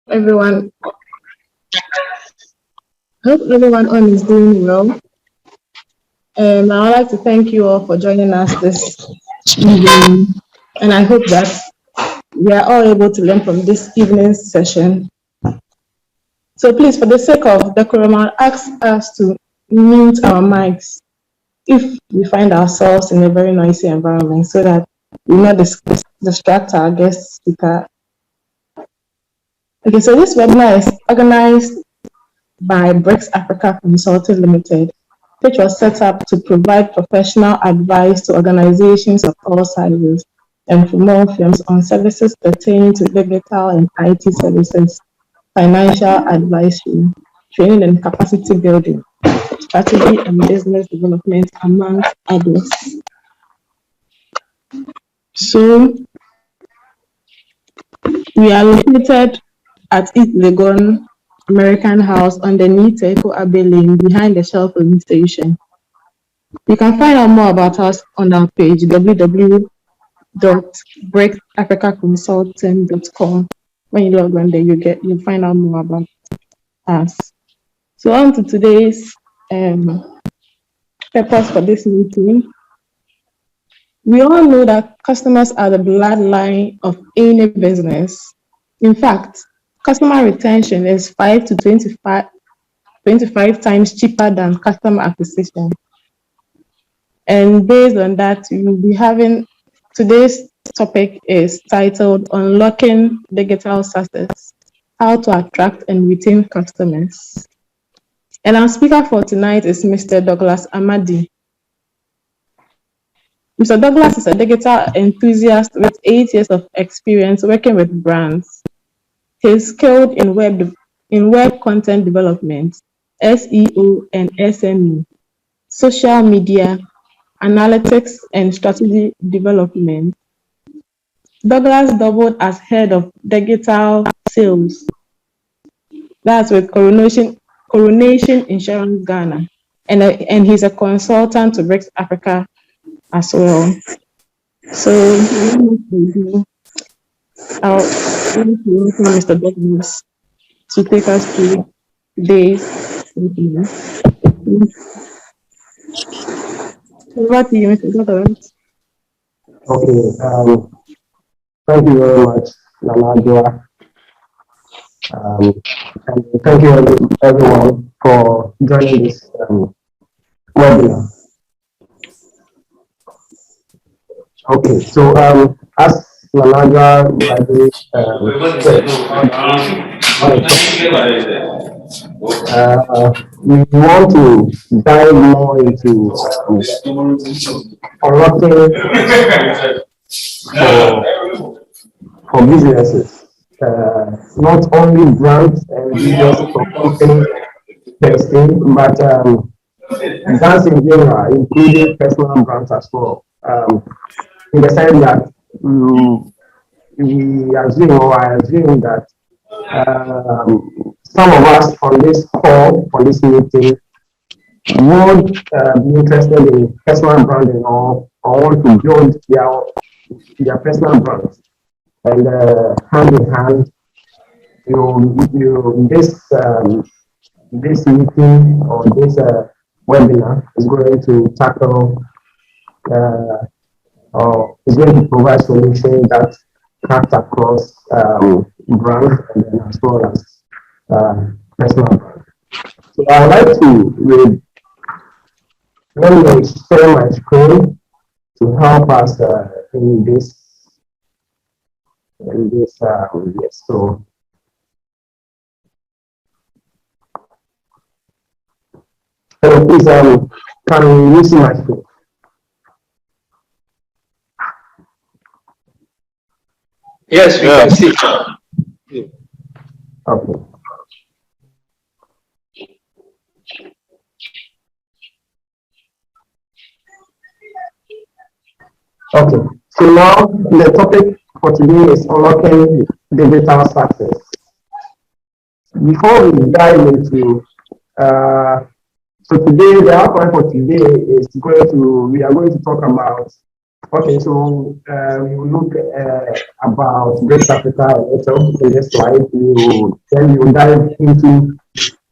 Everyone. Hope everyone on is doing well. I would like to thank you all for joining us this evening, and I hope that we are all able to learn from this evening's session. So please, for the sake of decorum, I'll ask us to mute our mics if we find ourselves in a very noisy environment so that we not distract our guest speaker. Okay, so this webinar is organized by Brics Africa Consulting Limited, which was set up to provide professional advice to organizations of all sizes and small firms on services pertaining to digital and IT services, financial advisory, training and capacity building, strategy and business development, amongst others. So we are located at East Legon American House underneath Echo Abbey Lane behind the Shell police station. You can find out more about us on our page www.bricsafricaconsulting.com. When you log on there, you'll find out more about us. So on to today's purpose for this meeting. We all know that customers are the bloodline of any business. In fact, customer retention is 5 to 25 times cheaper than customer acquisition. And based on that, we will be having today's topic is titled Unlocking Digital Success, How to Attract and Retain Customers. And our speaker for tonight is Mr. Douglas Amadi. Mr. Douglas is a digital enthusiast with 8 years of experience working with brands. He's skilled in web content development, SEO and SME, social media, analytics, and strategy development. Douglas doubled as head of digital sales. That's with Coronation Insurance Ghana. And he's a consultant to Brics Africa as well. So I'll welcome Mr. Douglas to take us through today's webinar. Over to you, Mr. Douglas. Okay, thank you very much, Namadua. And thank you everyone for joining this webinar. Okay, so as Namadua we want to dive more into unlocking for businesses, not only brands and businesses or companies per se, but brands in general, including personal brands as well. In the sense that we assume, or I assume that some of us on this call, on this meeting, would be interested in personal branding or want to build their personal brands. And hand in hand, this meeting or this webinar is going to tackle or is going to provide solutions that cut across brands and then as well as personal brands. So I would like to let me share my screen to help us in this. Yes, so please can you see my screen? Yes, we can see. Okay. Okay, so now the topic for today is unlocking digital success. Before we dive into, so today, the outline for today is we are going to talk about Okay, so we will look about Brics Africa a little in this slide. Then we will dive into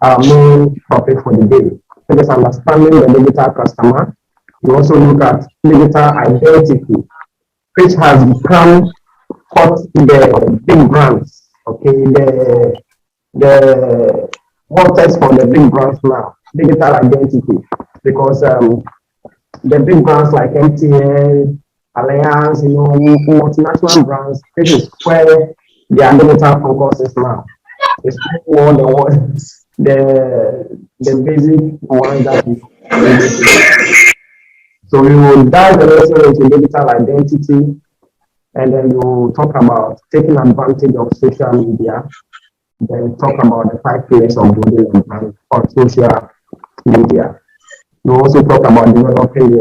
our main topic for the day, which is understanding the digital customer. We also look at digital identity, which has become what the big brands, okay, the hottest for the big brands now, digital identity, because the big brands like MTN, Alliance, multinational brands, this is where their digital focus is now. It's more the basic ones that we need to do. So we will dive a little into digital identity, and then we will talk about taking advantage of social media, then talk about the 5 pillars of building a brand on social media. We also talk about developing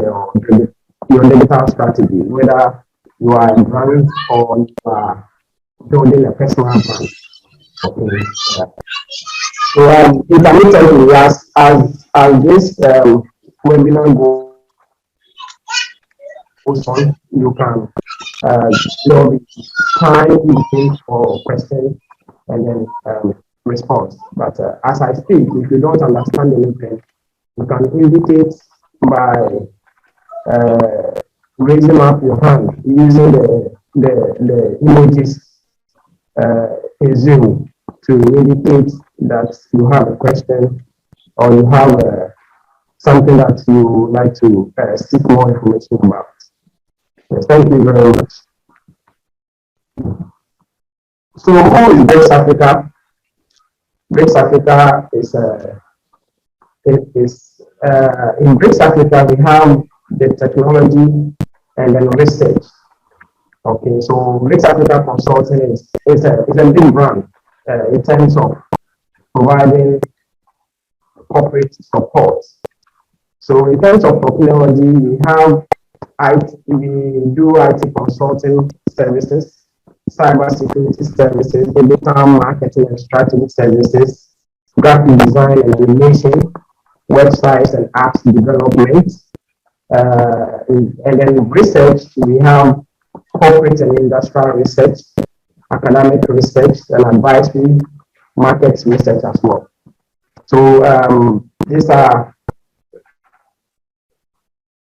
your digital strategy, whether you are a brand or you are building a personal brand. Okay. So intermittently, as this webinar goes on, you can there will be time in between for questions and then response. But as I speak, if you don't understand anything, you can indicate by raising up your hand using the emojis in Zoom to indicate that you have a question or you have something that you would like to seek more information about. Yes, thank you very much. So, who is Brics Africa? Brics Africa is in Brics Africa we have the technology and then research. Okay, so Brics Africa Consulting is a big brand in terms of providing corporate support. So in terms of technology, we do IT consulting services, cyber security services, digital marketing and strategy services, graphic design and animation, websites and apps development. And then research, we have corporate and industrial research, academic research, and advisory market research as well. So these are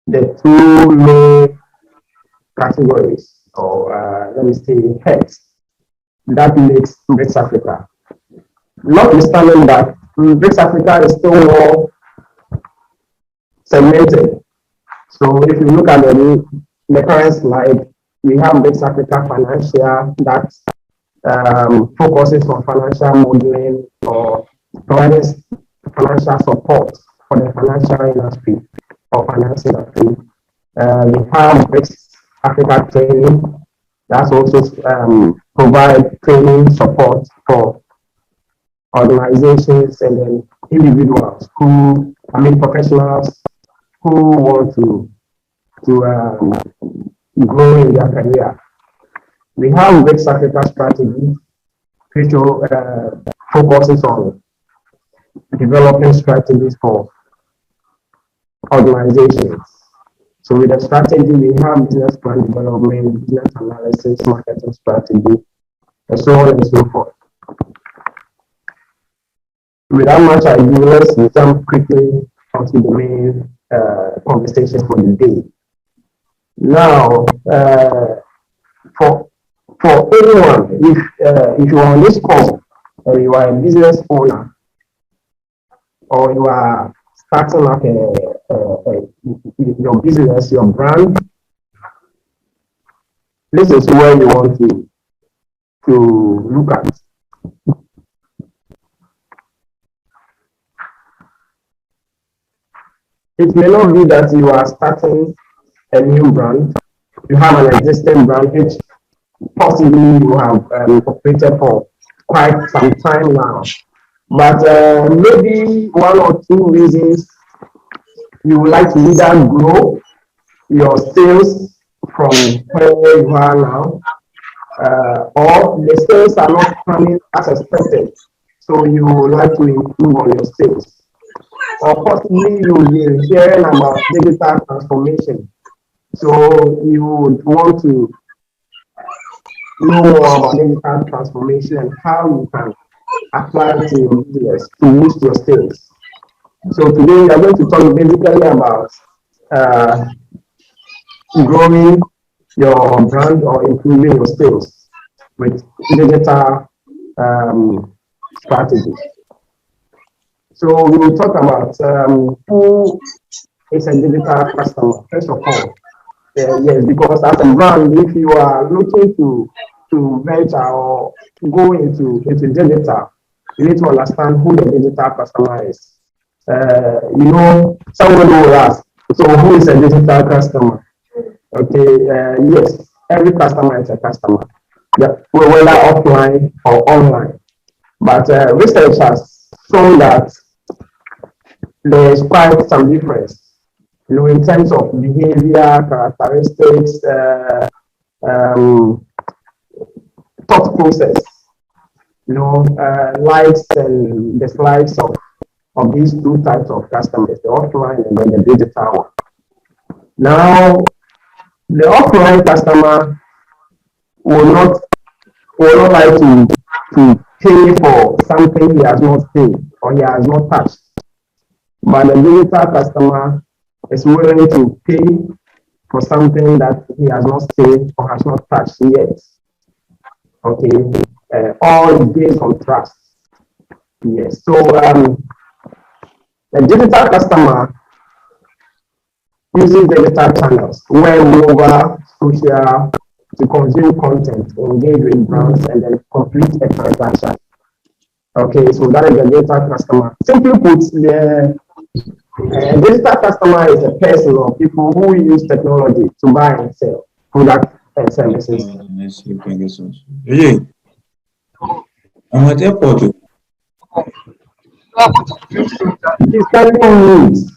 the two main categories, or let me say heads, that makes Brics Africa. Notwithstanding that, Brics Africa is still more segmented. So if you look at the current slide, we have Brics Africa Financial that focuses on financial modeling or providing financial support for the financial industry or finance industry. We have Brics Africa Training that's also provide training support for organizations and then individuals professionals who want to grow in their career. We have Brics Africa Strategy, which focuses on developing strategies for organizations. So with the strategy, we have business plan development, business analysis, marketing strategy, and so on and so forth. Without much ado, let's jump quickly onto the main conversation for the day. Now, for anyone, if you are on this call or you are a business owner or you are starting up your business, your brand, this is where you want to look at. It may not be that you are starting a new brand. You have an existing brand which possibly you have operated for quite some time now. But maybe one or two reasons you would like to either grow your sales from where you are now, or the sales are not coming as expected. So you would like to improve on your sales. Or possibly you will be hearing about digital transformation So you would want to know more about digital transformation and how you can apply it to your business to boost your sales. So today we are going to talk basically about uh, growing your brand or improving your sales with digital strategy. So we will talk about who is a digital customer first of all. Yes, because as a brand, if you are looking to venture or go into digital, you need to understand who the digital customer is. Somebody will ask, so who is a digital customer? Okay, yes, every customer is a customer, yeah, whether offline or online. But research has shown that there is quite some difference, in terms of behavior, characteristics, um, thought process, likes and dislikes of these two types of customers, the offline and then the digital one. Now, the offline customer will not like to pay for something he has not seen or he has not touched. But the digital customer is willing to pay for something that he has not seen or has not touched yet. Okay, all based on trust. Yes. So the digital customer uses digital channels, web, mobile, social, to consume content, engage with brands, and then complete a transaction. Okay, so that is the digital customer. Simply put, the digital customer is a person or people who use technology to buy and sell products and services. Yeah, I'm at airport. It's telling needs.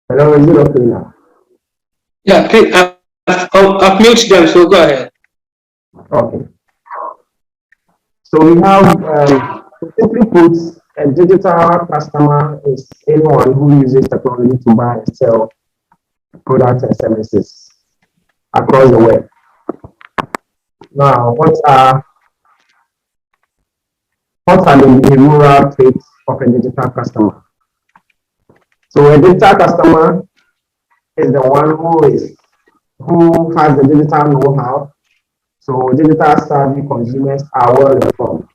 Hello, is it okay now? Yeah, I've muted them, so go ahead. Okay. So we have, simply put, a digital customer is anyone who uses technology to buy and sell products and services across the web. Now, what are the behavioral traits of a digital customer? So a digital customer is the one who has the digital know-how. So digital savvy consumers are well informed.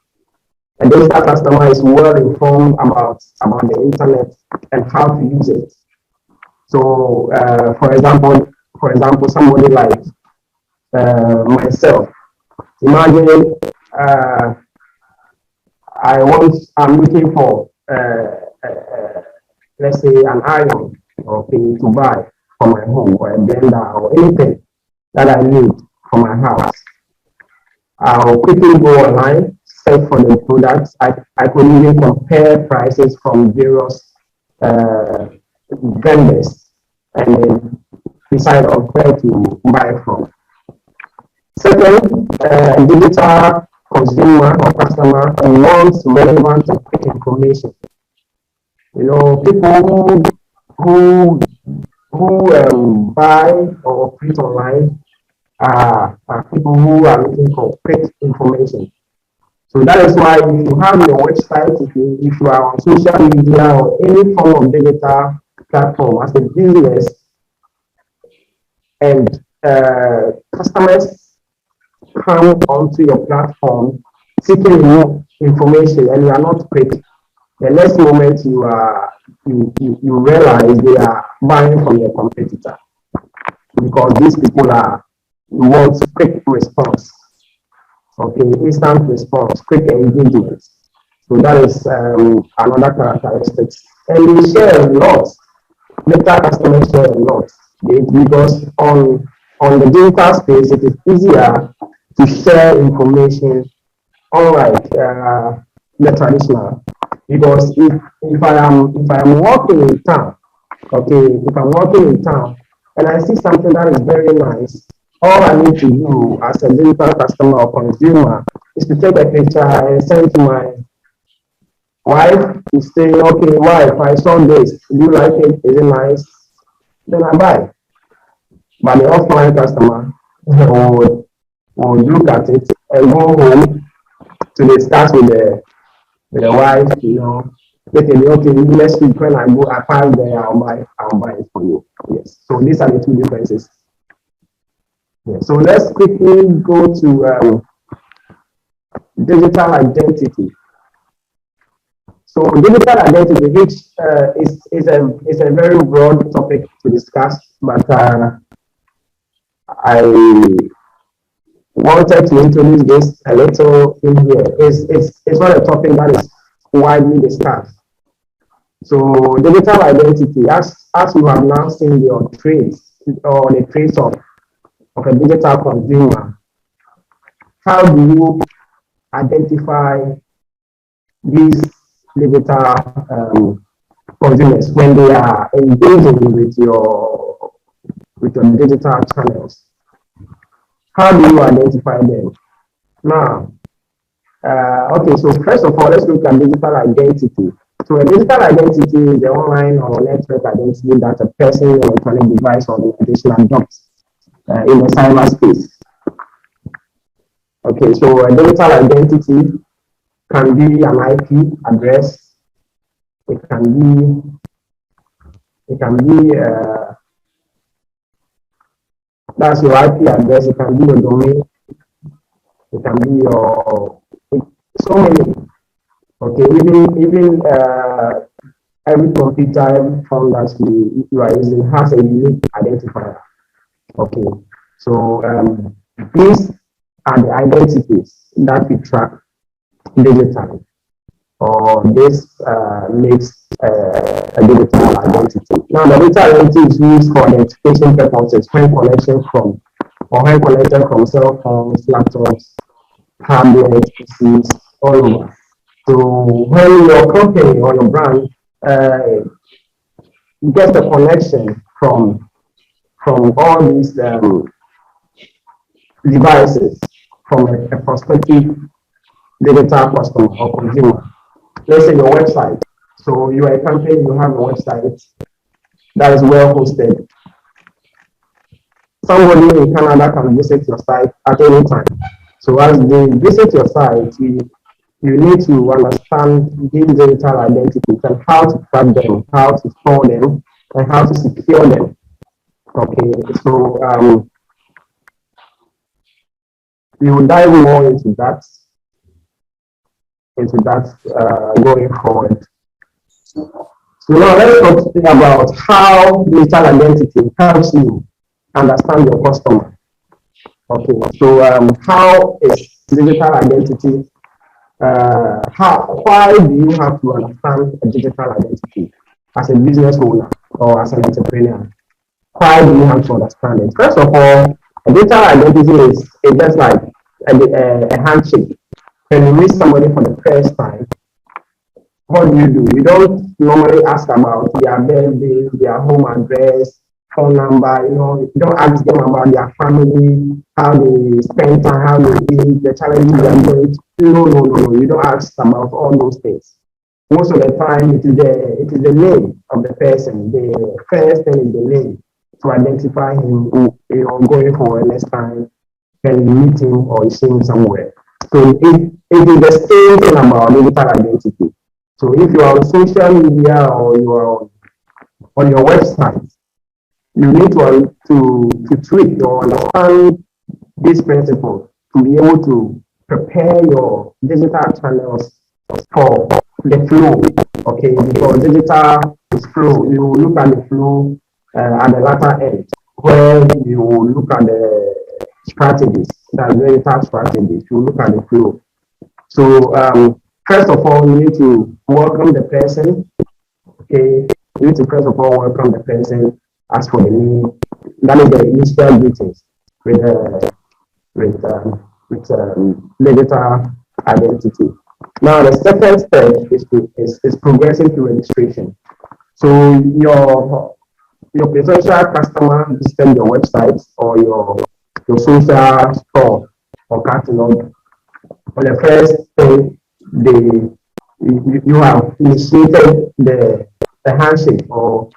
A digital customer is well informed about the internet and how to use it. So, for example, somebody like myself. Imagine I'm looking for let's say an iron, okay, to buy for my home, or a blender or anything that I need for my house. I'll quickly go online, search for the products. I could even compare prices from various vendors and then decide on where to buy from. Second, digital consumer or customer wants relevant and quick information. People who buy or operate online are people who are looking for quick information. So that is why if you have your website, if you are on social media or any form of digital platform as a business, and customers come onto your platform seeking more information and you are not quick, the next moment you realize they are buying from your competitor, because these people want quick response. Okay, instant response, quick engagement. So that is another characteristic. And we share a lot. Data customers share a lot. Because on the digital space, it is easier to share information, unlike the traditional. Because if I am walking in town, okay, if I'm walking in town and I see something that is very nice, All I need to do as a digital customer or consumer is to take a picture and send to my wife to say, okay, wife, I saw this. Do you like it? Is it nice? Then I buy. But the offline customer would look at it and go home to discuss with the wife, okay, next week when I pass there, I'll buy it for you. Yes. So these are the two differences. Yeah. So let's quickly go to digital identity. So digital identity, which is a very broad topic to discuss, but I wanted to introduce this a little in here. It's not a topic that is widely discussed. So digital identity, as you have now seen your traits or the traits of a digital consumer, how do you identify these digital consumers when they are engaging with your digital channels? How do you identify them? Now, okay, so first of all, let's look at digital identity. So a digital identity is the online or network identity that a person, electronic device, or organization adopts in the cyberspace. Okay, so a digital identity can be an IP address. It can be that's your IP address. It can be your domain. It can be your so many. Okay, even every computer, every phone that you are using has a unique identifier. Okay, so these are the identities that we track digitally, or this makes a digital identity. Now, the digital identity is used for identification purposes when connected from cell phones, laptops, tablets, PCs, all over. So when your company or your brand gets a connection from all these devices from a prospective digital customer or consumer, let's say your website. So you are a company, you have a website that is well hosted. Somebody in Canada can visit your site at any time. So as they visit your site, you need to understand these digital identities and how to track them, how to store them, and how to secure them. Okay, so we will dive more into that going forward. So now let's talk about how digital identity helps you understand your customer. Okay, so how is digital identity? Why do you have to understand a digital identity as a business owner or as an entrepreneur? Why do you have to understand it? First of all, a digital identity is just like a handshake. When you meet somebody for the first time, what do? You don't normally ask about their birthday, their home address, phone number, you don't ask them about their family, how they spend time, how they eat, the challenges they are going through. No. You don't ask about all those things. Most of the time, it is the name of the person. The first thing is the name to identify him, going for next time when you meet him or you see him somewhere. So it is the same thing about digital identity. So if you are on social media or you are on your website, you need to tweak or understand this principle to be able to prepare your digital channels for the flow. Okay, because digital is flow. You look at the flow at the latter end, where you look at the strategies, that digital strategies. You look at the flow. So first of all, you need to welcome the person. Okay, you need to first of all welcome the person. Ask for the name. That is the initial greetings with digital identity. Now the second step is progressing to registration. So your potential customer visited your website or your social store or catalog. On the first thing, you have initiated the handshake or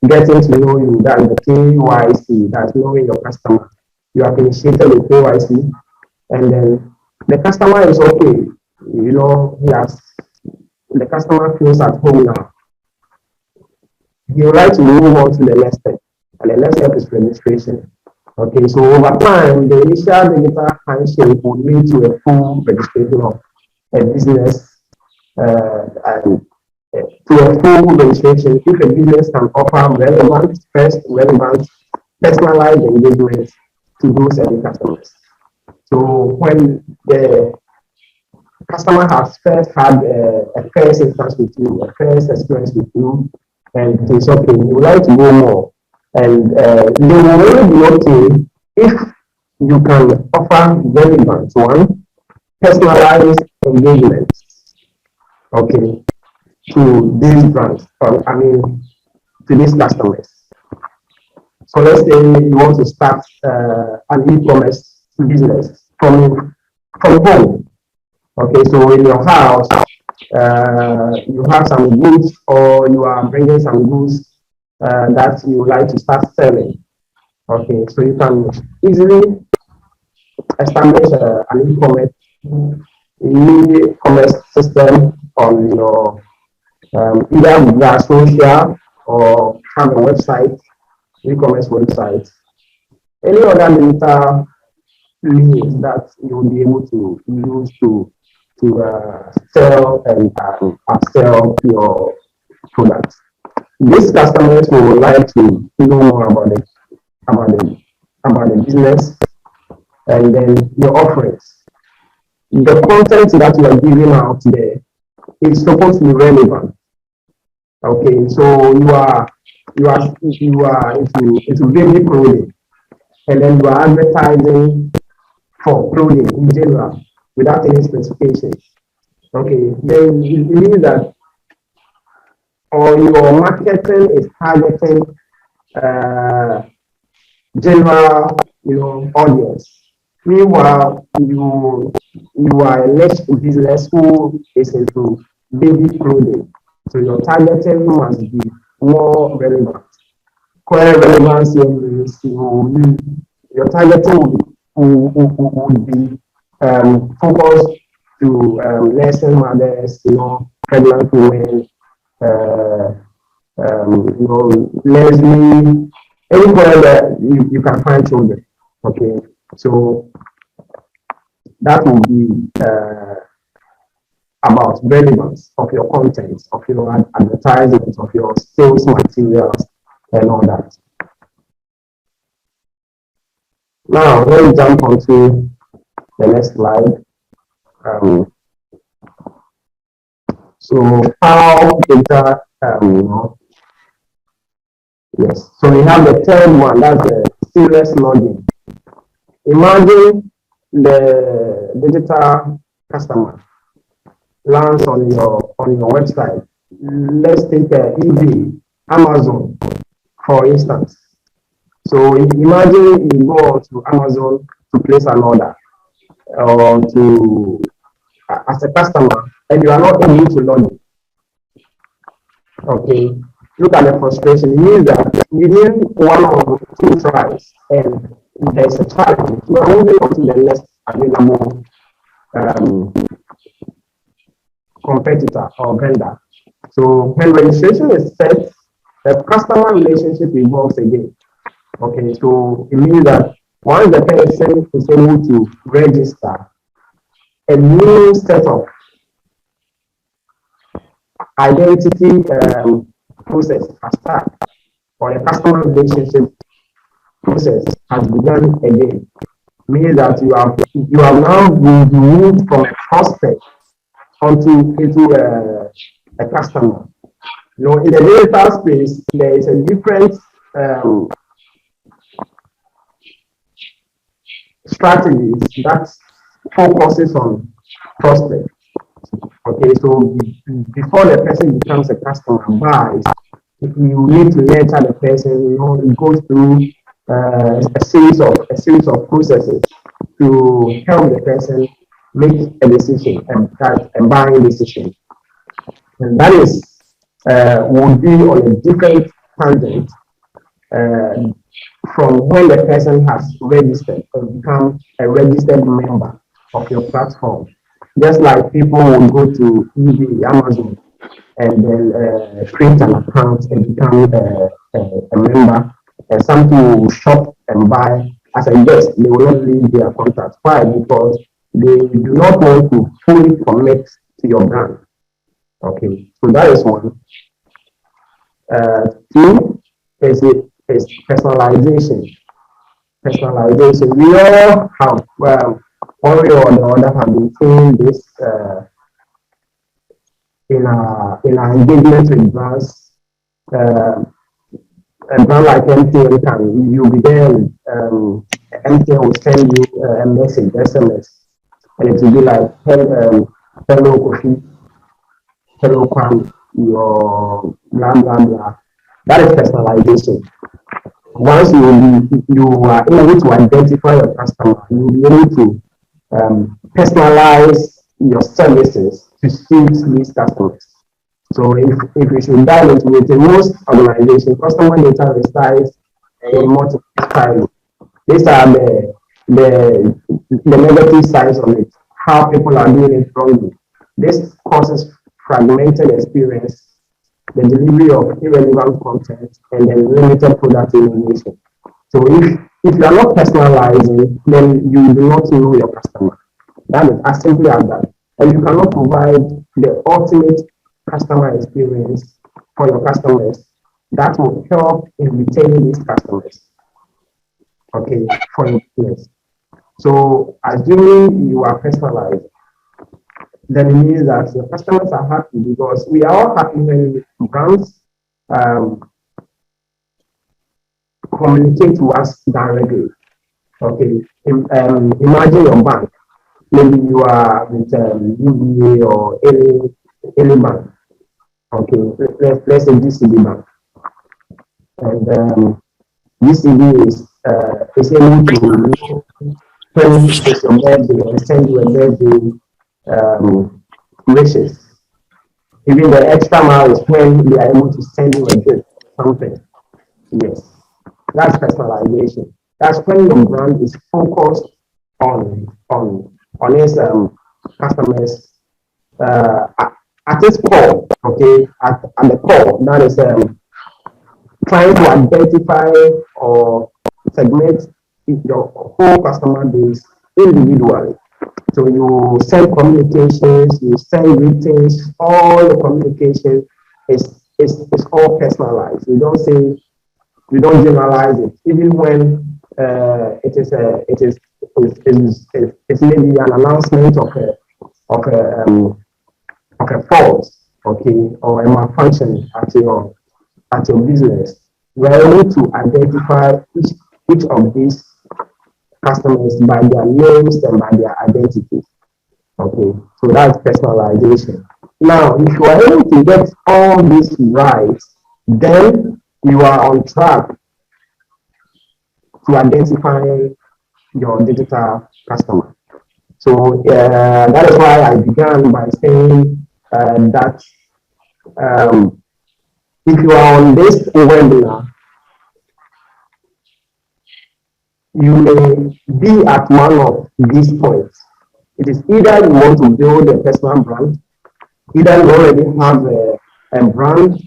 getting to know you, that's the KYC, that's knowing your customer. You have initiated the KYC, and then the customer is okay. The customer feels at home now. You would like to move on to the next step, and the next step is registration. Okay, so over time, the initial digital handshake will lead to a full registration of a business and to a full registration if a business can offer relevant, personalized engagement to those early customers. So when the customer has first had a first instance with you, a first experience with you, and it is okay, you would like to go more. And they will only be okay if you can offer relevant one, personalized engagement, okay, to these brands, to these customers. So let's say you want to start an e-commerce business from home. Okay, so in your house, you have some goods or you are bringing some goods that you would like to start selling. Okay, so you can easily establish an e-commerce system on your either via social or have a website, e-commerce website. Any other digital means that you will be able to use to sell and upsell your products. These customers will like to know more about the business and then your offerings. The content that you are giving out there is supposed to be relevant. Okay, so you are into baby clothing, and then you are advertising for clothing in general without any specifications. Okay, then it means that or your marketing is targeting general, audience. Meanwhile, you are a niche business who is into baby clothing, so your targeting must be more relevant. Core relevance means your targeting would be focused to nursing mothers, pregnant women, lesbian, anywhere that you can find children. Okay, so that will be about relevance of your content, of your advertisements, of your sales materials, and all that. Now, let's jump onto the next slide. So, how data, yes. So we have the third one, that's the seamless login. Imagine the digital customer lands on your website. Let's take eBay, Amazon, for instance. So imagine you go to Amazon to place an order or to as a customer and you are not able to log in. Okay, look at the frustration. It means that within one or two tries and there's a challenge, you are moving on to the next available competitor or vendor. So when registration is set, the customer relationship evolves again. Okay, so it means that once the person is able to register, a new set of identity process has started, or the customer relationship process has begun again. Meaning that you have now moved from a prospect into a customer. In the digital space, there is a different strategies that focuses on prospect. Okay, so before the person becomes a customer and buys, you need to nurture the person. It goes through a series of processes to help the person make a decision and that a buying decision. And that is would be on a different tangent uh, from when the person has registered or become a registered member of your platform. Just like people will go to eBay, Amazon, and then create an account and become a member. And some people will shop and buy as a guest. They will not leave their contact. Why? Because they do not want to fully commit to your brand. Okay, so that is one. Two is personalization. Personalization. We all have one way or the other have been seeing this in our engagement with brands. Uh, a brand like MTN can you'll be there. MTN will send you a message, SMS, and it will be like, hello, Kofi, hello, Kwan, your blah blah blah. That is personalization. Once you are able to identify your customer, you'll be able to personalize your services to suit these customers. So if we should dive into it, in most organizations, customer data resides in multiple silos. These are the negative sides of it, how people are doing it wrongly. This causes fragmented experience, the delivery of irrelevant content, and then limited product innovation. So if you are not personalizing, then you do not know your customer. That is as simple as that. And you cannot provide the ultimate customer experience for your customers that will help in retaining these customers. Okay, for your business. So assuming you are personalized, then it means that your customers are happy because we are all happy when brands um, communicate to us directly. Okay, imagine your bank. Maybe you are with UBA or any bank. Okay, let's say DCB bank, and DCB is able to when it's your birthday and send you a birthday wishes. Even the extra mile is when they are able to send you a gift, something. Yes, that's personalization. That's when your brand is focused on its customers at its core. Okay, at the core, that is trying to identify or segment your whole customer base individually. So you send communications, you send greetings, all the communication is all personalized. You don't generalize it, even when it's maybe an announcement of a fault, okay, or a malfunction at your business. We are able to identify each of these customers by their names and by their identities. Okay, so that's personalization. Now, if you are able to get all these right, then you are on track to identify your digital customer. So that is why I began by saying that if you are on this webinar, you may be at one of these points. It is either you want to build a personal brand, either you already have a brand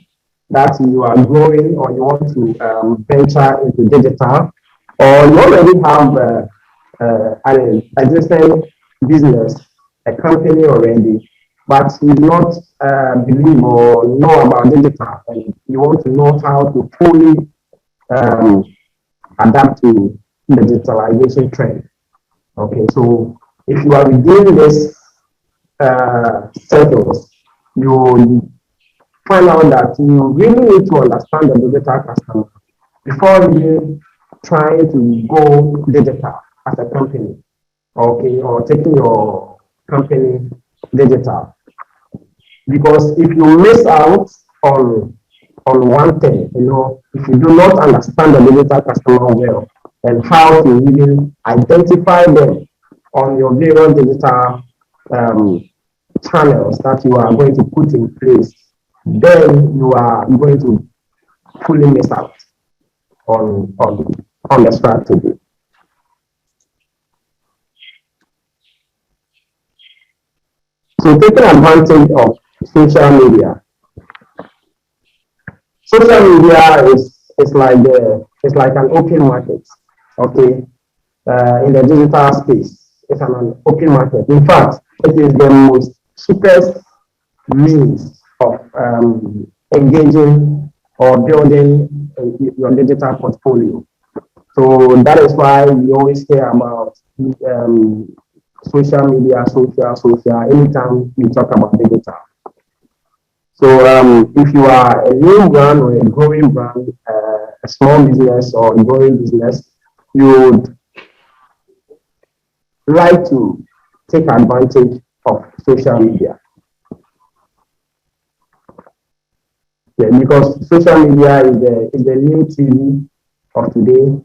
that you are growing or you want to venture into digital, or you already have an existing business, a company already, but you do not believe or know about digital and you want to know how to fully um, adapt to the digitalization trend. Okay, so if you are within this circles, you find out that you really need to understand the digital customer before you trying to go digital as a company, okay, or taking your company digital. Because if you miss out on one thing. If you do not understand the digital customer well and how to really identify them on your various digital channels that you are going to put in place, then you are going to fully miss out on the strategy. So taking advantage of social media. Social media is like an open market, okay? In the digital space, it's an open market. In fact, it is the most cheapest means of engaging or building your digital portfolio. So that is why we always hear about social media, social, anytime we talk about digital. So if you are a new brand or a growing brand, a small business or a growing business, you would like to take advantage of social media. Yeah, because social media is the new TV of today.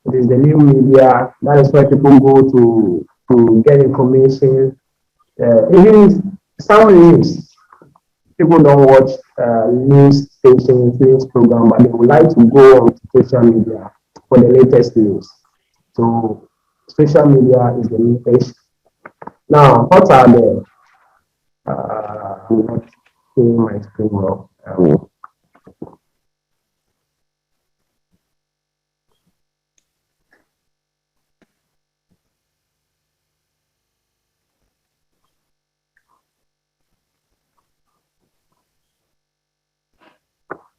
It is the new media. That is where people go to get information. Even some news. People don't watch news stations, news program, but they would like to go on social media for the latest news. So social media is the new age. Now, what are the I'm not seeing my screen well.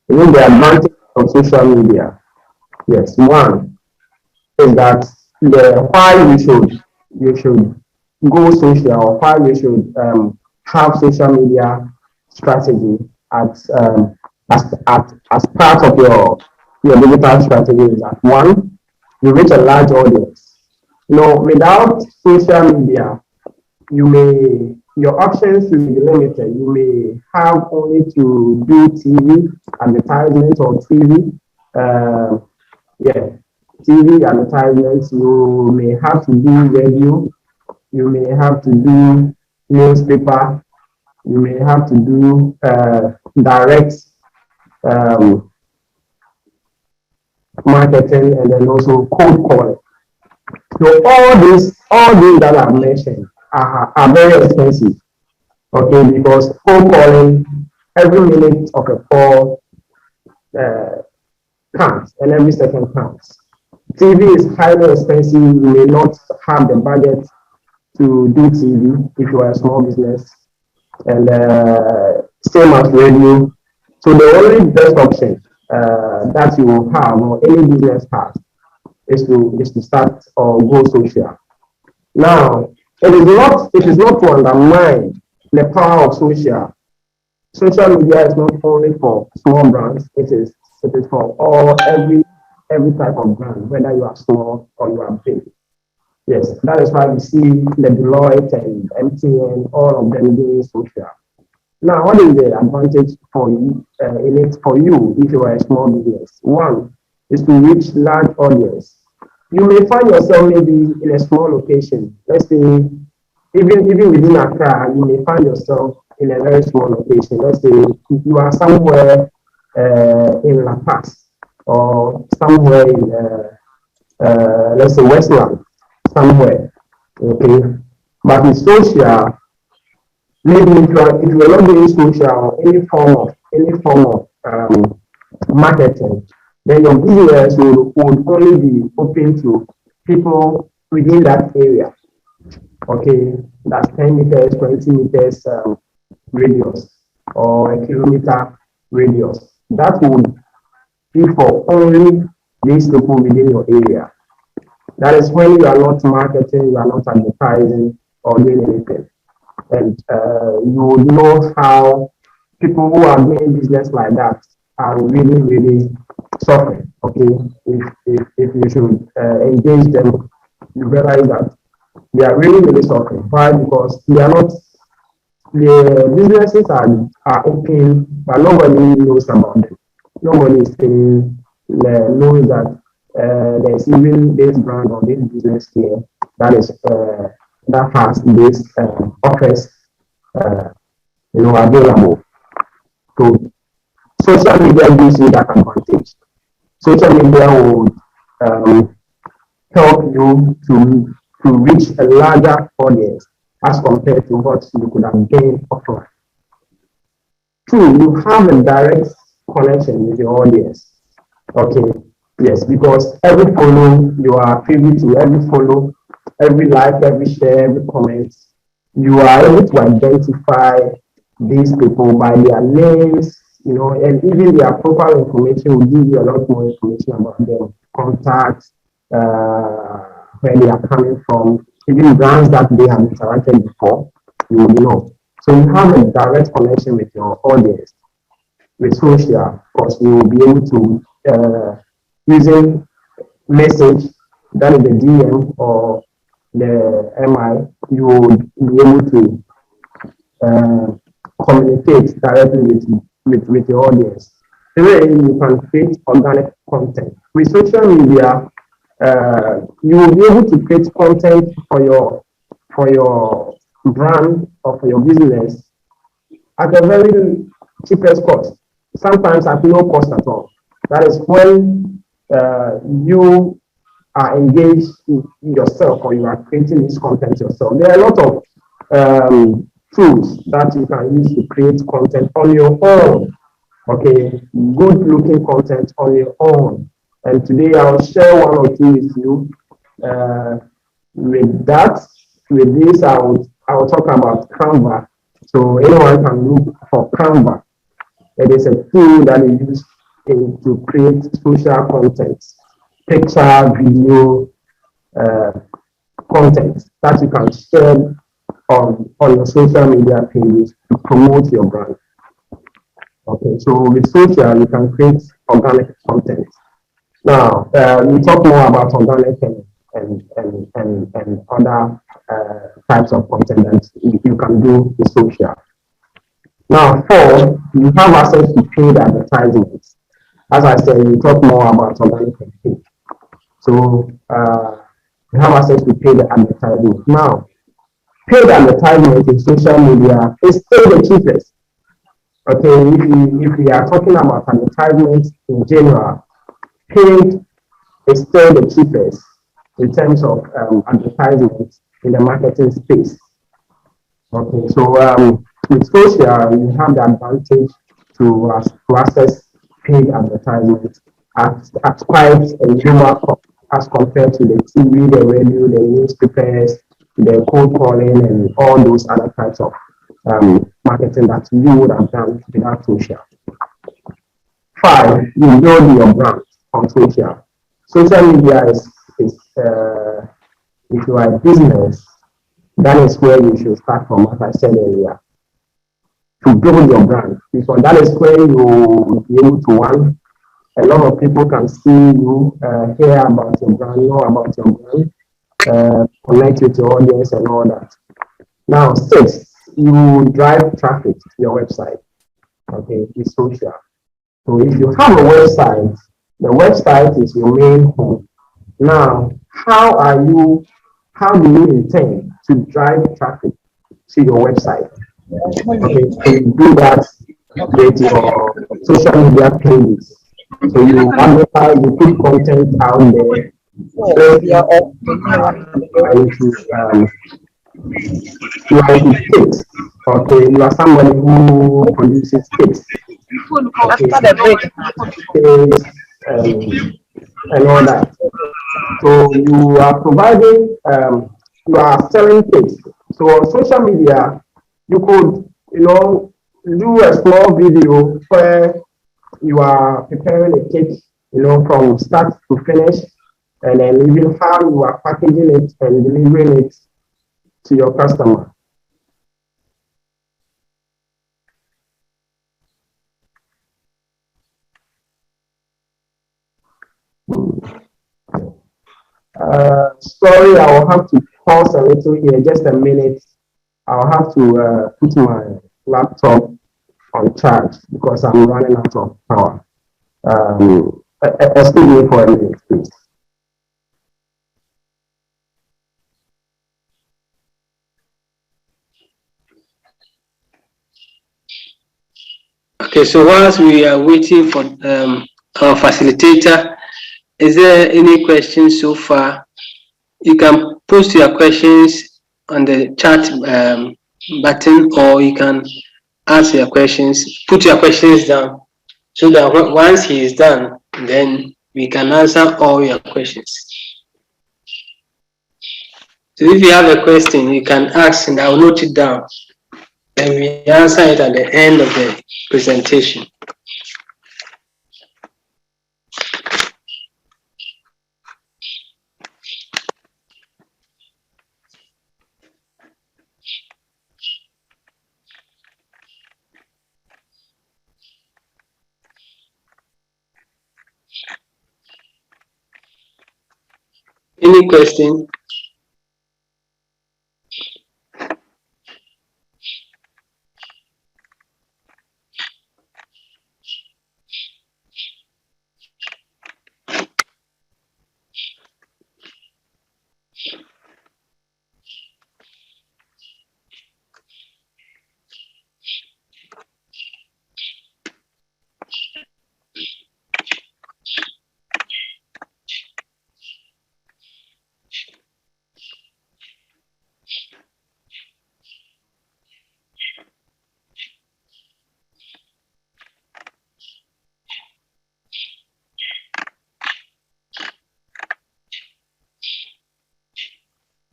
The advantage of social media. Yes, one is that the why you should go social, or why you should have social media strategy as part of your digital strategy is that one, you reach a large audience. Without social media, your options will be limited. You may have only to do TV advertisements or TV advertisements. You may have to do radio. You may have to do newspaper. You may have to do direct marketing, and then also cold calling. So all these that I've mentioned are very expensive. Okay, because cold calling, every minute of a call counts, and every second counts. TV is highly expensive. You may not have the budget to do TV if you are a small business, and same as radio. So the only best option that you will have, or any business has, is to start or go social. Now, it is not to undermine the power of social. Social media is not only for small brands, it is for every type of brand, whether you are small or you are big. Yes, that is why we see the Deloitte and MTN, all of them doing social. Now, what is the advantage for you if you are a small business? One is to reach large audience. You may find yourself maybe in a small location. Let's say even within Accra, you may find yourself in a very small location. Let's say you are somewhere in La Paz, or somewhere in let's say Westland, somewhere. Okay, but in social, maybe if you are not doing social or any form of marketing, then your business would only be open to people within that area. Okay, that's 10 meters, 20 meters radius, or a kilometer radius. That would be for only these people within your area. That is when you are not marketing, you are not advertising or doing anything. And you would know how people who are doing business like that are really, really suffering. Okay, if you should engage them, you realize that they are really, really suffering. Why? Because the businesses are open, but nobody knows about them. Nobody is saying, knows that there's even this brand or this business here that is that has this offers available. So social media gives you that advantage. Social media would help you to reach a larger audience as compared to what you could have gained offline. Two, you have a direct connection with your audience. Okay, yes, because every follow you are privy to, every follow, every like, every share, every comment, you are able to identify these people by their names, and even their profile information will give you a lot more information about them, contacts, where they are coming from, even brands that they have interacted before, you will know. So you have a direct connection with your audience with social, because you will be able to using message that is the DM or the MI, you will be able to communicate directly with your audience. The way you can create organic content. With social media, you will be able to create content for your brand or for your business at a very cheapest cost, sometimes at no cost at all. That is when you are engaged in yourself or you are creating this content yourself. There are a lot of tools that you can use to create content on your own. Okay, good looking content on your own. And today I'll share one or two with you. With that, with this, I'll talk about Canva. So anyone can look for Canva. It is a tool that is used to create social content, picture, video, content that you can share on your social media pages to promote your brand. Okay, so with social, you can create organic content. Now, we talk more about organic and other types of content that you can do with social. Now, four, you have access to paid advertisements. As I said, we talk more about organic and paid. So, you have access to paid advertisements. Now, paid advertisement in social media is still the cheapest. Okay, if we are talking about advertisements in general, paid is still the cheapest in terms of advertisements in the marketing space. Okay, so with social, you have the advantage to access paid advertisements at quite a lower cost as compared to the TV, the radio, the newspapers, the cold calling, and all those other types of marketing that you would have done without social. Five, you build your brand on social. Social media is if you are a business, that is where you should start from, as I said earlier, to build your brand. Because that is where you will be able to, one, a lot of people can see you, hear about your brand, know about your brand, connect with your audience and all that. Now, six, you drive traffic to your website, okay, with social. So if you have a website, the website is your main home. Now, how do you intend to drive traffic to your website? Okay, so you do that with your social media pages. So you advertise, you put content out there. So you are into cakes. Okay, you are somebody who produces cakes. Okay, cakes and all that. So you are providing, you are selling cakes. So on social media, you could, do a small video where you are preparing a cake, from start to finish, and then even how you are packaging it and delivering it to your customer. Sorry, I will have to pause a little here, just a minute. I'll have to put my laptop on charge because I'm running out of power. Excuse me for a minute, please. Okay, so whilst we are waiting for our facilitator, is there any questions so far? You can post your questions on the chat button, or you can ask your questions, put your questions down, so that once he is done, then we can answer all your questions. So if you have a question, you can ask and I'll note it down. And we answer it at the end of the presentation. Any question?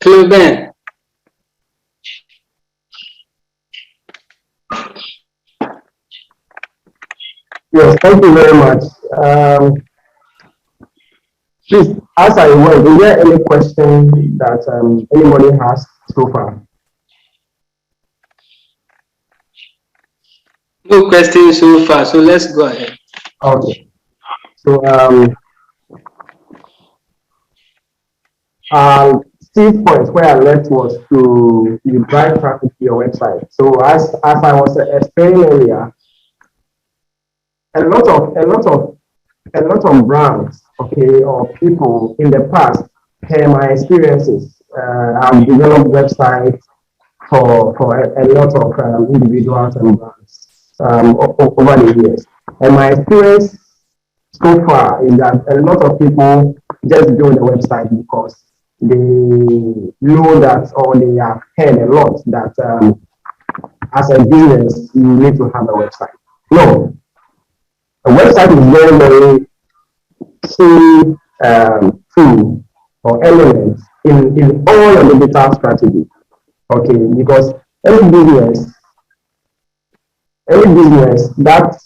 Hello, Ben. Yes, thank you very much. Please, as I went, is there any question that anybody has so far? No questions so far, so let's go ahead. Okay. So Steve's point where I left was to you drive traffic to your website. So as I was explaining earlier, a lot of brands, okay, or people in the past, per my experiences, I've developed websites for a lot of individuals and brands over the years. And my experience so far is that a lot of people just build a website because they know that or they have heard a lot that as a business you need to have a website. No, a website is very, very key tool or element in all your digital strategy. Okay, because any business that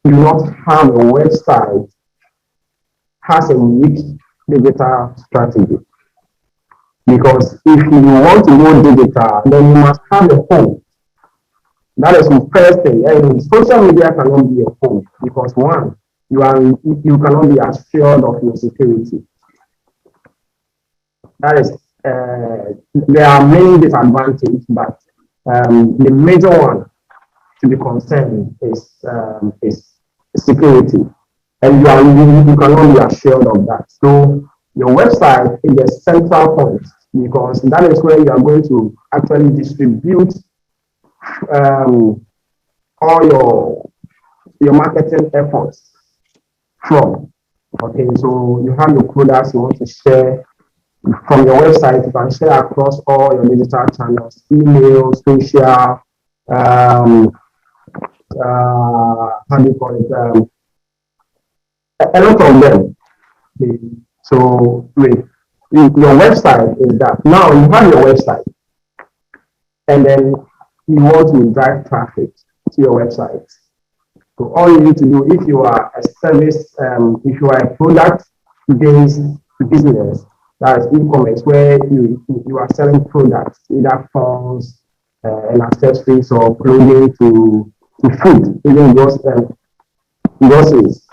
do not have a website has a weak digital strategy. Because if you want to go digital, then you must have a phone. That is the first thing. And social media cannot be a phone because one, you cannot be assured of your security. That is, there are many disadvantages, but the major one to be concerned is security, and you cannot be assured of that. So your website is the central point because that is where you are going to actually distribute all your marketing efforts from. Okay, so you have your products you want to share from your website. You can share across all your digital channels, email, social, how do you call it? A lot of them. Okay. So wait, your website is that. Now you have your website, and then you want to drive traffic to your website. So all you need to do, if you are a service, if you are a product-based business, that is e-commerce, where you are selling products, either phones and accessories or clothing to food, even groceries.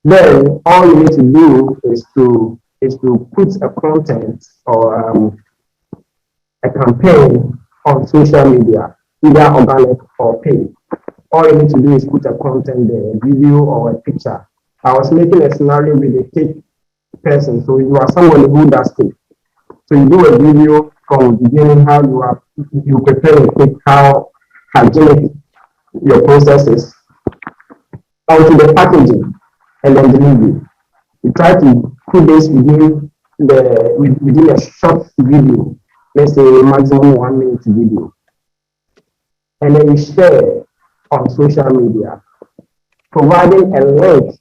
Then all you need to do is to put a content or a campaign on social media, either organic or paid. all you need to do is put a content there, a video or a picture. I was making a scenario with a cake person. So you are somebody who does cake. So you do a video from the beginning how you prepare a cake, how hygienic your process is, onto the packaging and then delivery. You try to put this within a short video, let's say maximum 1 minute video, and then you share on social media, providing a link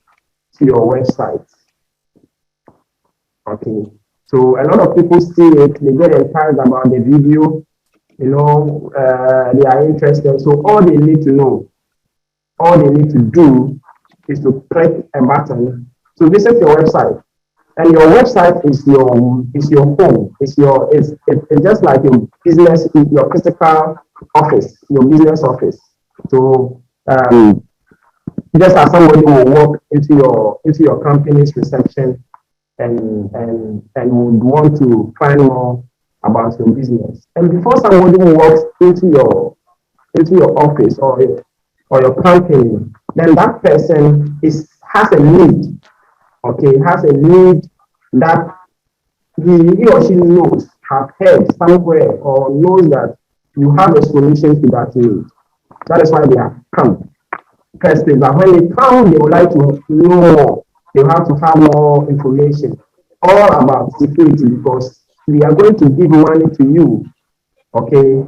to your website. Okay, so a lot of people see it, they get encouraged about the video, they are interested. So all they need to do is to click a button to visit your website. And your website is your home. It's just like your business, your physical office, your business office. So just as somebody will walk into your company's reception and would want to find more about your business. And before somebody walks into your office or your company, then that person has a need. Okay, has a need that he or she have heard somewhere, or knows that you have a solution to that need. That is why they have come. First place, but when they come, they would like to know more. They have to have more information all about security, because they are going to give money to you. Okay,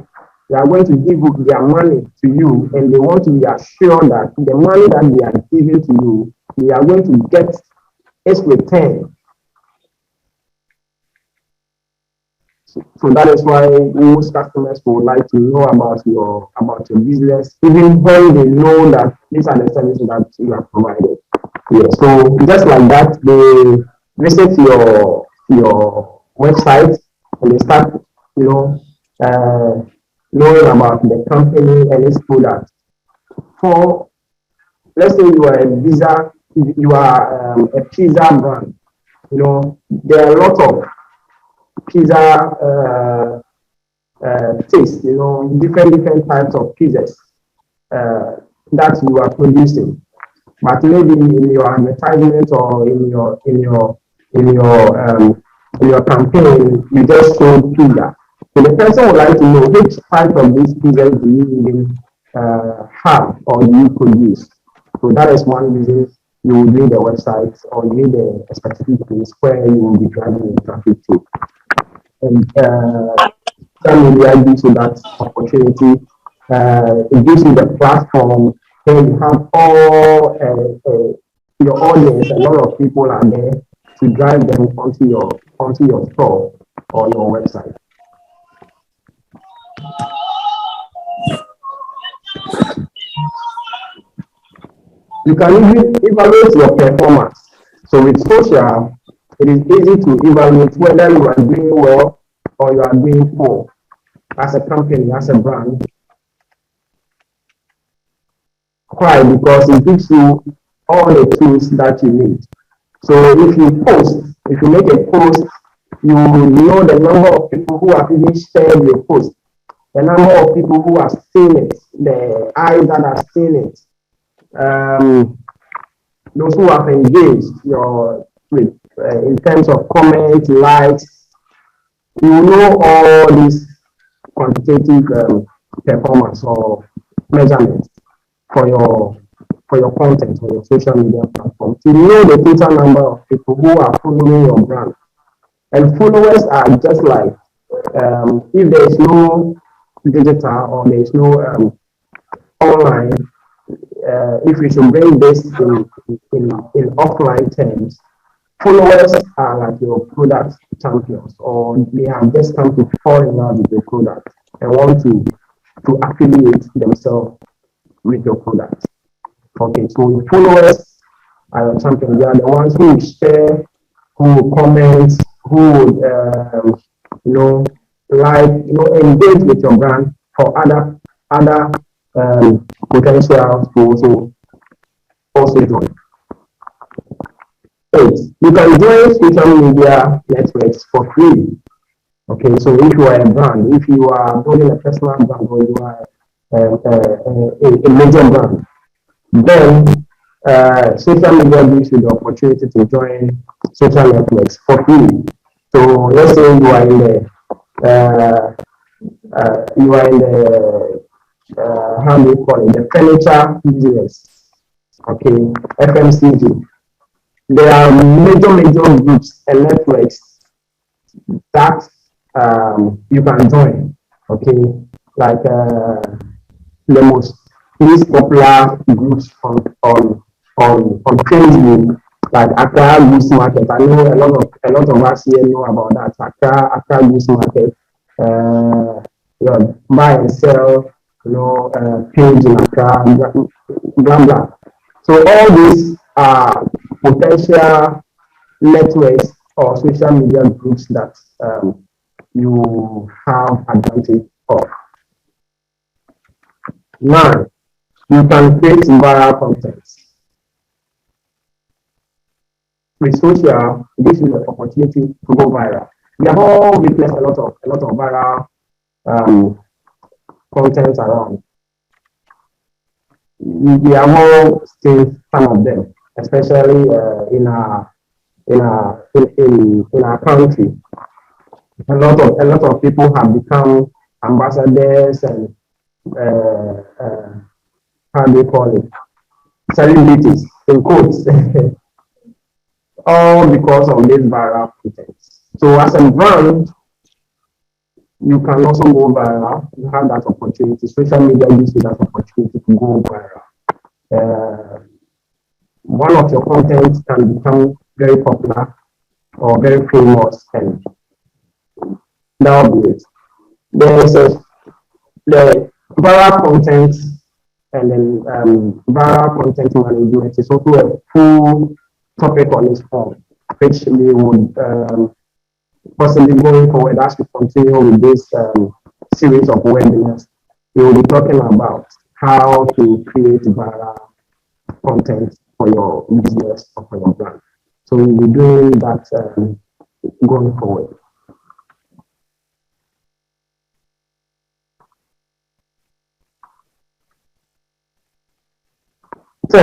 they are going to give their money to you, and they want to be assured that the money that they are giving to you, they are going to get its return. So that is why most customers would like to know about your business, even when they know that these are the services that you have provided. Yeah, so just like that, they visit your website and they start, knowing about the company and its product. For, let's say you are a pizza brand. There are a lot of pizza taste, different types of pizzas that you are producing. But maybe in your advertisement or in your campaign, you just sold pizza. So the person would like to know which type of these pizzas do you even have or do you produce. So that is one reason you will need a website, or you need a specific place where you will be driving the traffic to. And social media gives you that opportunity. It gives you the platform where you have all your audience. A lot of people are there to drive them onto your store or your website. You can even evaluate your performance. So with social, it is easy to evaluate whether you are doing well or you are doing poor as a company, as a brand. Why? Because it gives you all the tools that you need. So if you make a post, you know the number of people who have even shared your post, the number of people who have seen it, the eyes that have seen it, those who have engaged in terms of comments, likes. You know all these quantitative performance or measurements for your content on your social media platform. To know the total number of people who are following your brand. And followers are just like, if there is no digital or there is no online, if we should bring this in offline terms, followers are like your product champions, or they have just come to fall in love with your product and want to affiliate themselves with your product. Okay, so the followers are your champions. They are the ones who will share, who will comment, who would engage with your brand for other potentials to also join. 8. You can join social media networks for free. Okay, so if you are a brand, if you are building a personal brand, or you are a major brand. Then social media gives you the opportunity to join social networks for free. So let's say you are in the how do you call it, the furniture business, okay, FMCG. There are major groups and networks that you can join, okay, like the most least popular groups on Facebook, like Accra Goods Market. I know a lot of us here know about that. Accra Goods Market, yeah, buy and sell, page in Accra, blah blah. So all these are potential networks or social media groups that you have advantage of. Now, you can create viral content. With social, this is an opportunity to go viral. We have all witnessed a lot of viral content around. We have all seen some of them, especially in our country. A lot of people have become ambassadors and how do you call it, celebrities in quotes, all because of this viral content. So as a brand, you can also go viral. You have that opportunity. Social media gives you that opportunity to go viral. One of your content can become very popular or very famous, and that will be it. There's the viral content, and then viral content management is also a full topic on its own, which we would possibly going forward as we continue with this series of webinars. We will be talking about how to create viral content for your business or for your brand. So we'll be doing that going forward. So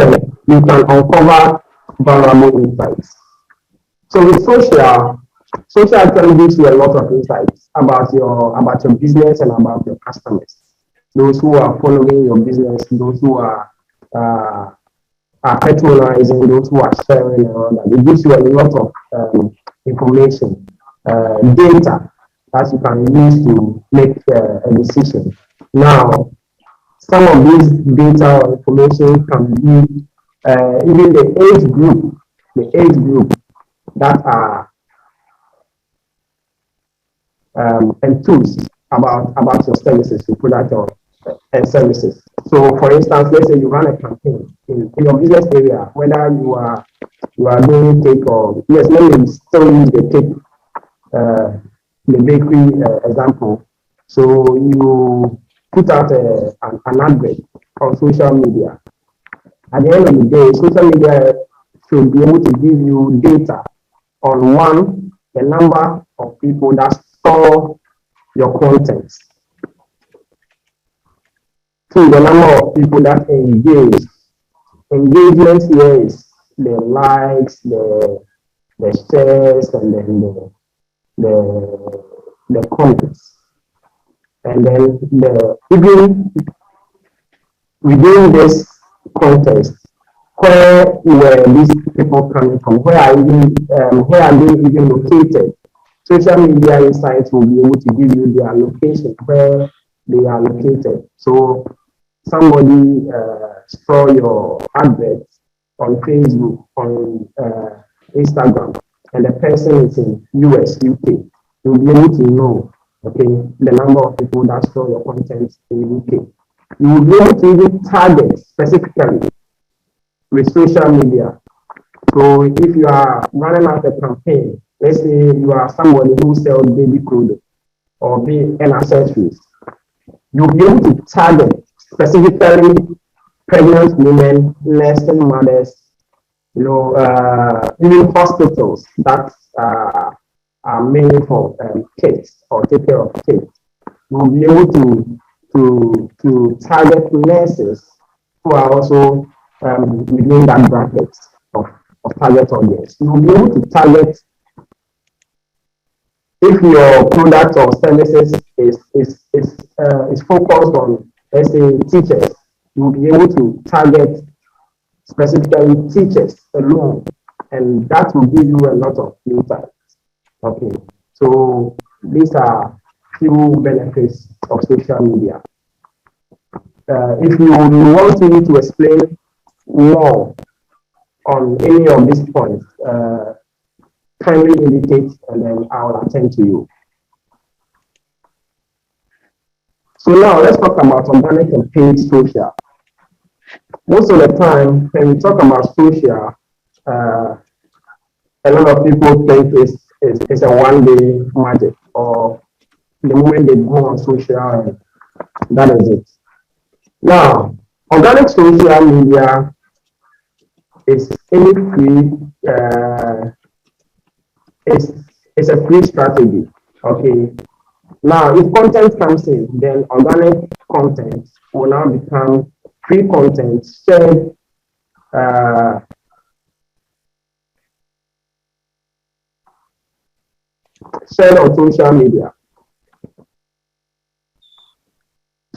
you can uncover valuable insights. So with social actually gives you a lot of insights about your business and about your customers. Those who are following your business, those who are patronizing, those who are sharing and all that. It gives you a lot of information, data that you can use to make a decision. Now, some of these data or information can be even the age group that are enthused about your services, your product or and services. So, for instance, let's say you run a campaign in your business area, whether you are doing cake or yes, let me still use the cake, the bakery example. So you put out an advert on social media. At the end of the day, social media should be able to give you data on one, the number of people that saw your content. Two, the number of people that engage. Engagement here is the likes, the shares, and then the comments. And then even within this context, where were these people coming from? Where are they even located? Social media insights will be able to give you their location, where they are located. So somebody saw your advert on Facebook, on Instagram, and the person is in US, UK. You'll be able to know, okay, the number of people that saw your content in UK. You will be able to even target specifically with social media. So if you are running out a campaign, let's say you are somebody who sells baby clothing or and accessories, you'll be able to target specifically pregnant women, nursing mothers, even hospitals that are mainly for kids or take care of kids. You'll be able to to target nurses who are also within that bracket of target audience. You'll be able to target if your product or services is focused on, let's say, teachers. You'll be able to target specifically teachers alone, and that will give you a lot of insight. Okay, so these are few benefits of social media. If you want me to explain more on any of these points, kindly indicate and then I'll attend to you. So now let's talk about organic and paid social. Most of the time, when we talk about social, a lot of people think it's a one-day magic, or the moment they go on social, and that is it. Now, organic social media is any free, it's a free strategy. Okay. Now, if content comes in, then organic content will now become free content shared shared on social media,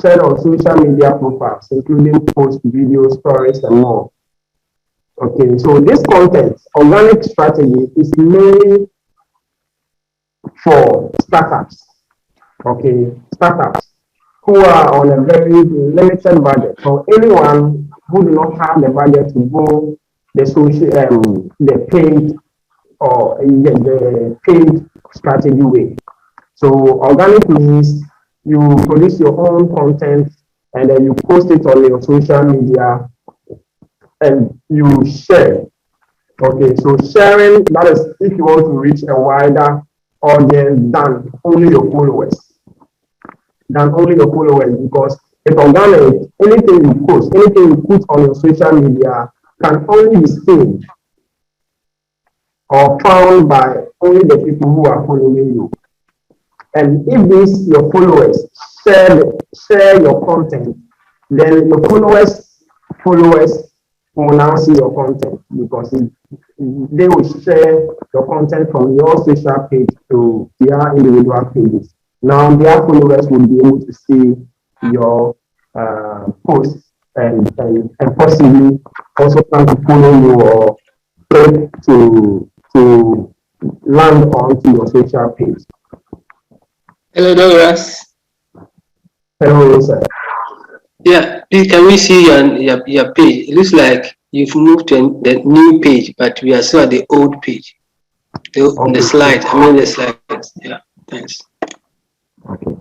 shared on social media profiles, including posts, videos, stories, and more. Okay, so this content, organic strategy, is mainly for startups. Okay, startups who are on a very limited budget. So anyone who do not have the budget to go the social, the paid or the paid strategy way. So organic means you produce your own content and then you post it on your social media and you share. Okay, so sharing, that is if you want to reach a wider audience than only your followers. Because it's organic, anything you post, anything you put on your social media can only be seen or found by only the people who are following you. And if these your followers share your content, then your followers will now see your content, because they will share your content from your social page to their individual pages. Now their followers will be able to see your posts and possibly also plan to follow you or click to land onto your social page. Hello, Douglas. Hello, sir. Yeah, please, can we see your page? It looks like you've moved to the new page, but we are still at the old page. The slide, I mean the slides. Yeah, thanks. Okay.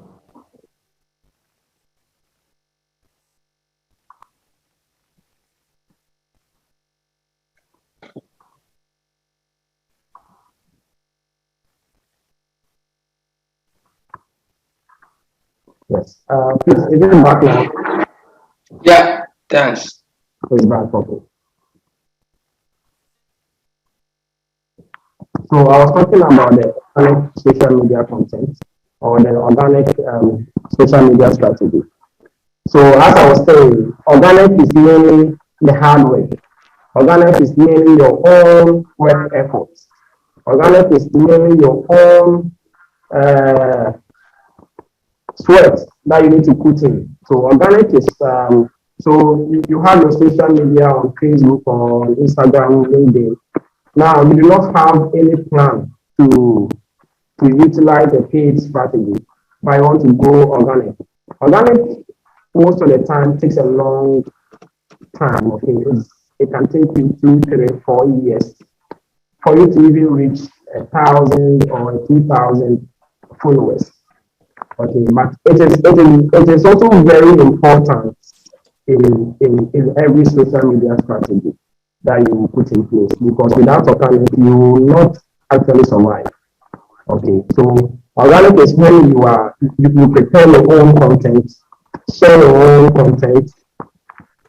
Yes. Please, is it back now? Yeah, thanks. It's back, okay. So I was talking about the organic social media content or the organic social media strategy. So as I was saying, organic is mainly the hard work. Organic is mainly your own work efforts. Organic is mainly your own sweat that you need to put in. So organic is so you have your social media on Facebook or Instagram, LinkedIn. Now you do not have any plan to utilize a paid strategy, but you want to go organic. Organic most of the time takes a long time. Okay, it can take you 2, 3, 4 years for you to even reach 1,000 or 2,000 followers. Okay, but it is also very important in every social media strategy that you put in place, because without organic you will not actually survive. Okay, so organic is when you prepare your own content, share your own content,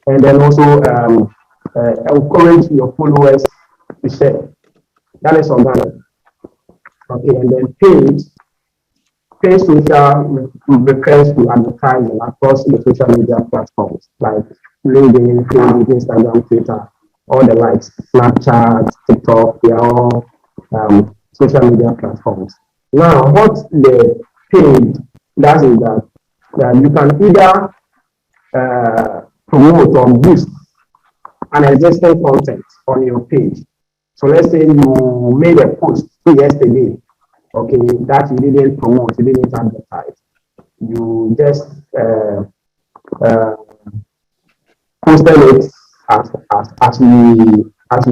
and then also encourage your followers to share. That is organic. Okay, and then paid Paid social refers to advertising across the social media platforms like LinkedIn, Facebook, Instagram, Twitter, all the likes, Snapchat, TikTok, they are all social media platforms. Now, what the paid does is that you can either promote or boost an existing content on your page. So let's say you made a post yesterday, okay, that you didn't promote, you didn't advertise. You just uh, posted it as we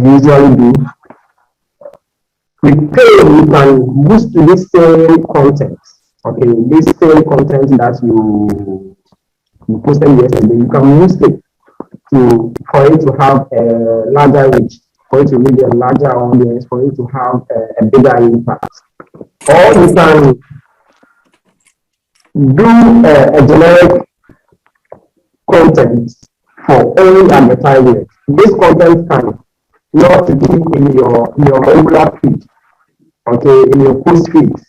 usually do. With pay, you can boost this same content. Okay, this same content that you posted yesterday, you can boost it for it to have a larger reach, for it to reach a larger audience, for it to have a bigger impact. Or you can do a generic content for only advertisement. This content can not be in your regular feed, okay, in your post feeds,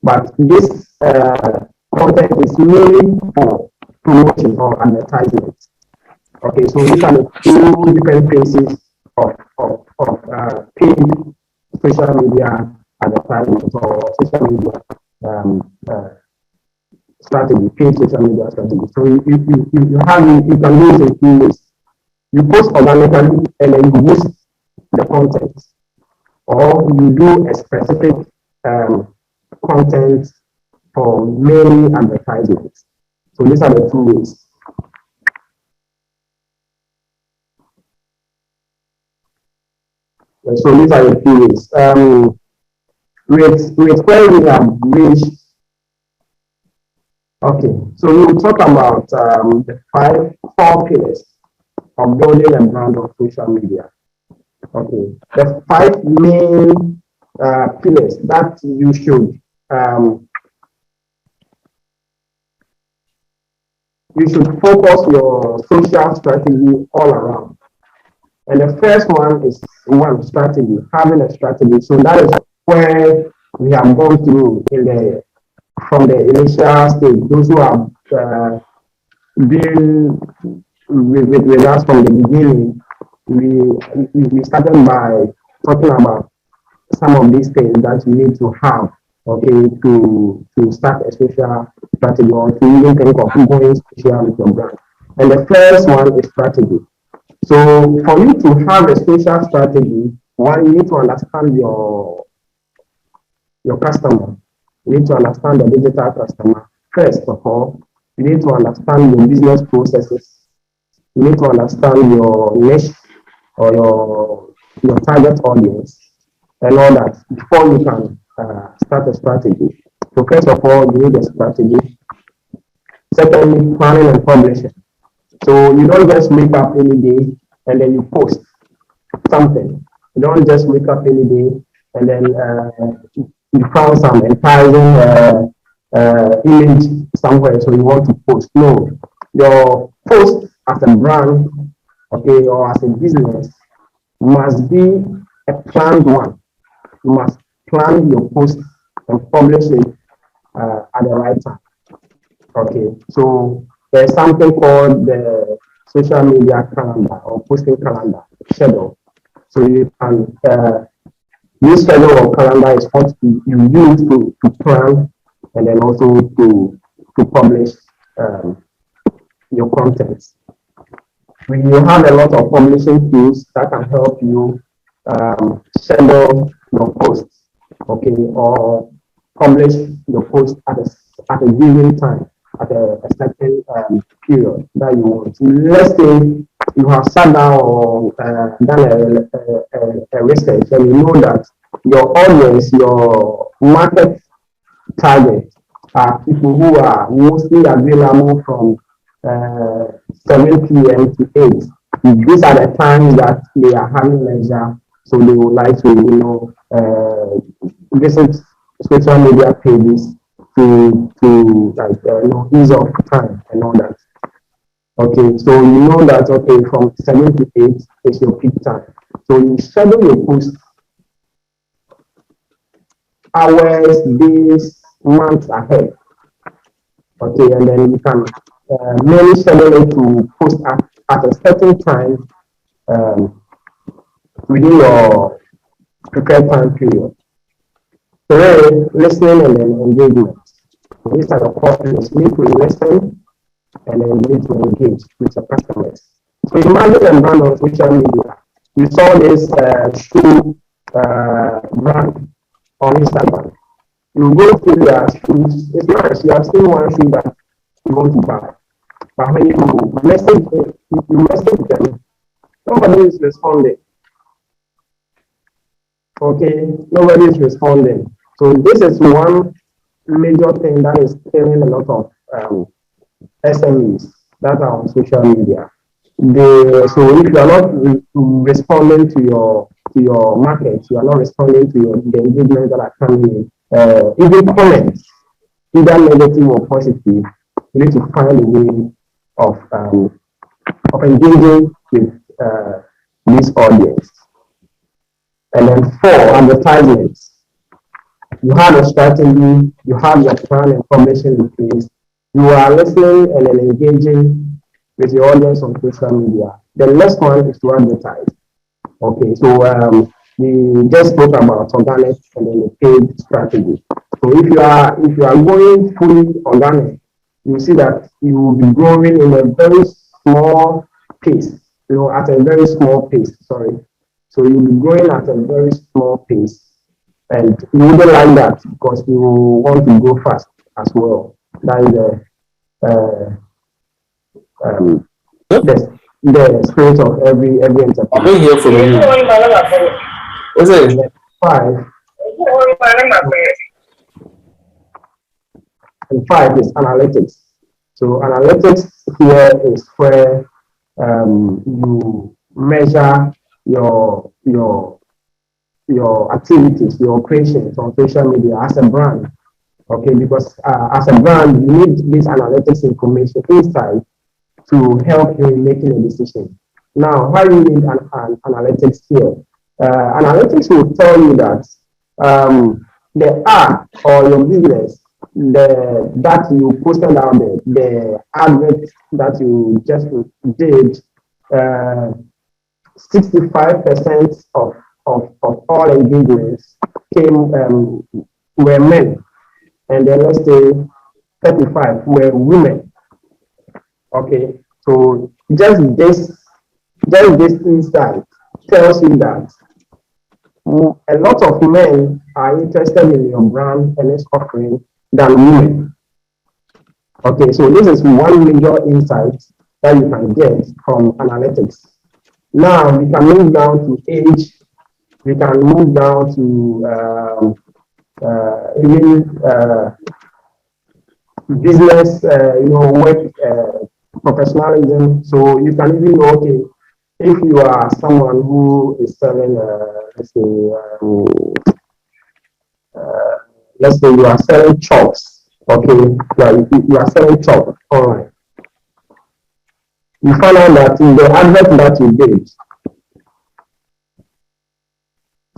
but this content is mainly for promotion or advertisement. Okay, so these are the two different phases of paid social media advertisement or social media strategy, paid social media strategy. So you can use it in two ways. You post organically and then you use the content, or you do a specific content for many advertisements. So these are the two ways. So these are the two ways. With where we have reached. Okay, so we will talk about the four pillars of building a brand on social media. Okay, the five main pillars that you should focus your social strategy all around. And the first one is strategy, having a strategy. So that is where we have gone through from the initial stage. Those who have been with us from the beginning, we started by talking about some of these things that you need to have, okay, to start a social strategy or to even think of going social with your brand. And the first one is strategy. So for you to have a social strategy, one, you need to understand your customer. You need to understand the digital customer. First of all, you need to understand your business processes. You need to understand your niche or your target audience and all that before you can start a strategy. So first of all, you need a strategy. Secondly, planning and publishing. So you don't just wake up any day and then you post something. You don't just wake up any day and then you found some enticing image somewhere, so you want to post. No, your post as a brand, okay, or as a business must be a planned one. You must plan your post and publish it at the right time. Okay, so there's something called the social media calendar or posting calendar schedule. So you can this schedule or calendar is what you use to plan and then also to publish your content. We have a lot of publishing tools that can help you schedule your posts, okay, or publish your post at a given time, at a certain period that you want. Let's say you have sat down or done a research and you know that your audience, your market target are people who are mostly available from 7 p.m. to 8. These are the times that they are having leisure, so they would like to, visit social media pages to ease off time and all that. Okay, so you know that from 7 to 8 is your peak time. So you schedule your post hours, days, months ahead. Okay, and then you can manually schedule it to post at a certain time um, within your prepared time period. Three, listening and then engagement. These are the core things. You need to listen and then you need to engage with your customers. So imagine a brand on social media. You saw this shoe brand on Instagram. You go through their shoes. It's nice. You have seen one shoe that you want to buy. But when you message them, nobody is responding. Okay, nobody is responding. So this is one major thing that is killing a lot of SMEs that are on social media. So if you are not responding to your market, you are not responding to the engagement that are coming in, even comments, either negative or positive, you need to find a way of engaging with this audience. And then 4, advertisements. You have a strategy, you have your plan and formation in place. You are listening and then engaging with your audience on social media. The next one is to advertise. Okay, so we just spoke about organic and then the paid strategy. So if you are going fully organic, you see that you will be growing in a very small pace. At a very small pace. Sorry. So you'll be growing at a very small pace. And you wouldn't like that because you want to go fast as well. That is the spirit of every enterprise. I don't hear from you. What's it? 5. And 5 is analytics. So analytics here is where you measure your activities, your operations on social media as a brand. Okay, because as a brand, you need this analytics information inside to help you in making a decision. Now, why do you need an analytics here? Analytics will tell you that the ad or your business, that you posted out there, the advert that you just did, 65% of all engagements were men, and then let's say 35 were women. Okay, so just this insight tells you that a lot of men are interested in your brand and its offering than women. Okay, so this is one major insight that you can get from analytics. Now we can move down to age. We can move down to even business, work professionalism. So you can even know, okay, if you are someone who is selling, let's say you are selling chops, okay, you are selling chops online. You find out that in the advert that you did,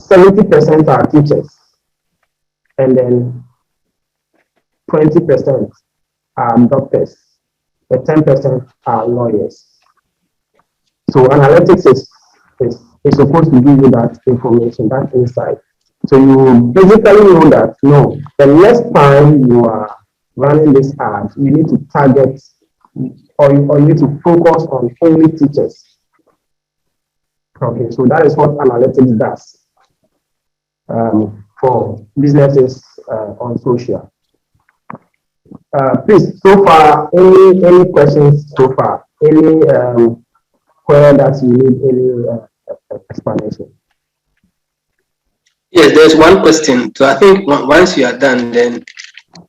70% are teachers, and then 20% are doctors, the 10% are lawyers. So analytics is supposed to give you that information, that insight. So you basically know that, no, the next time you are running this ad, you need to target or you need to focus on only teachers. Okay, so that is what analytics does for businesses on social. Please, so far, any questions so far? Any where that you need any explanation? Yes, there's one question. So I think once you are done, then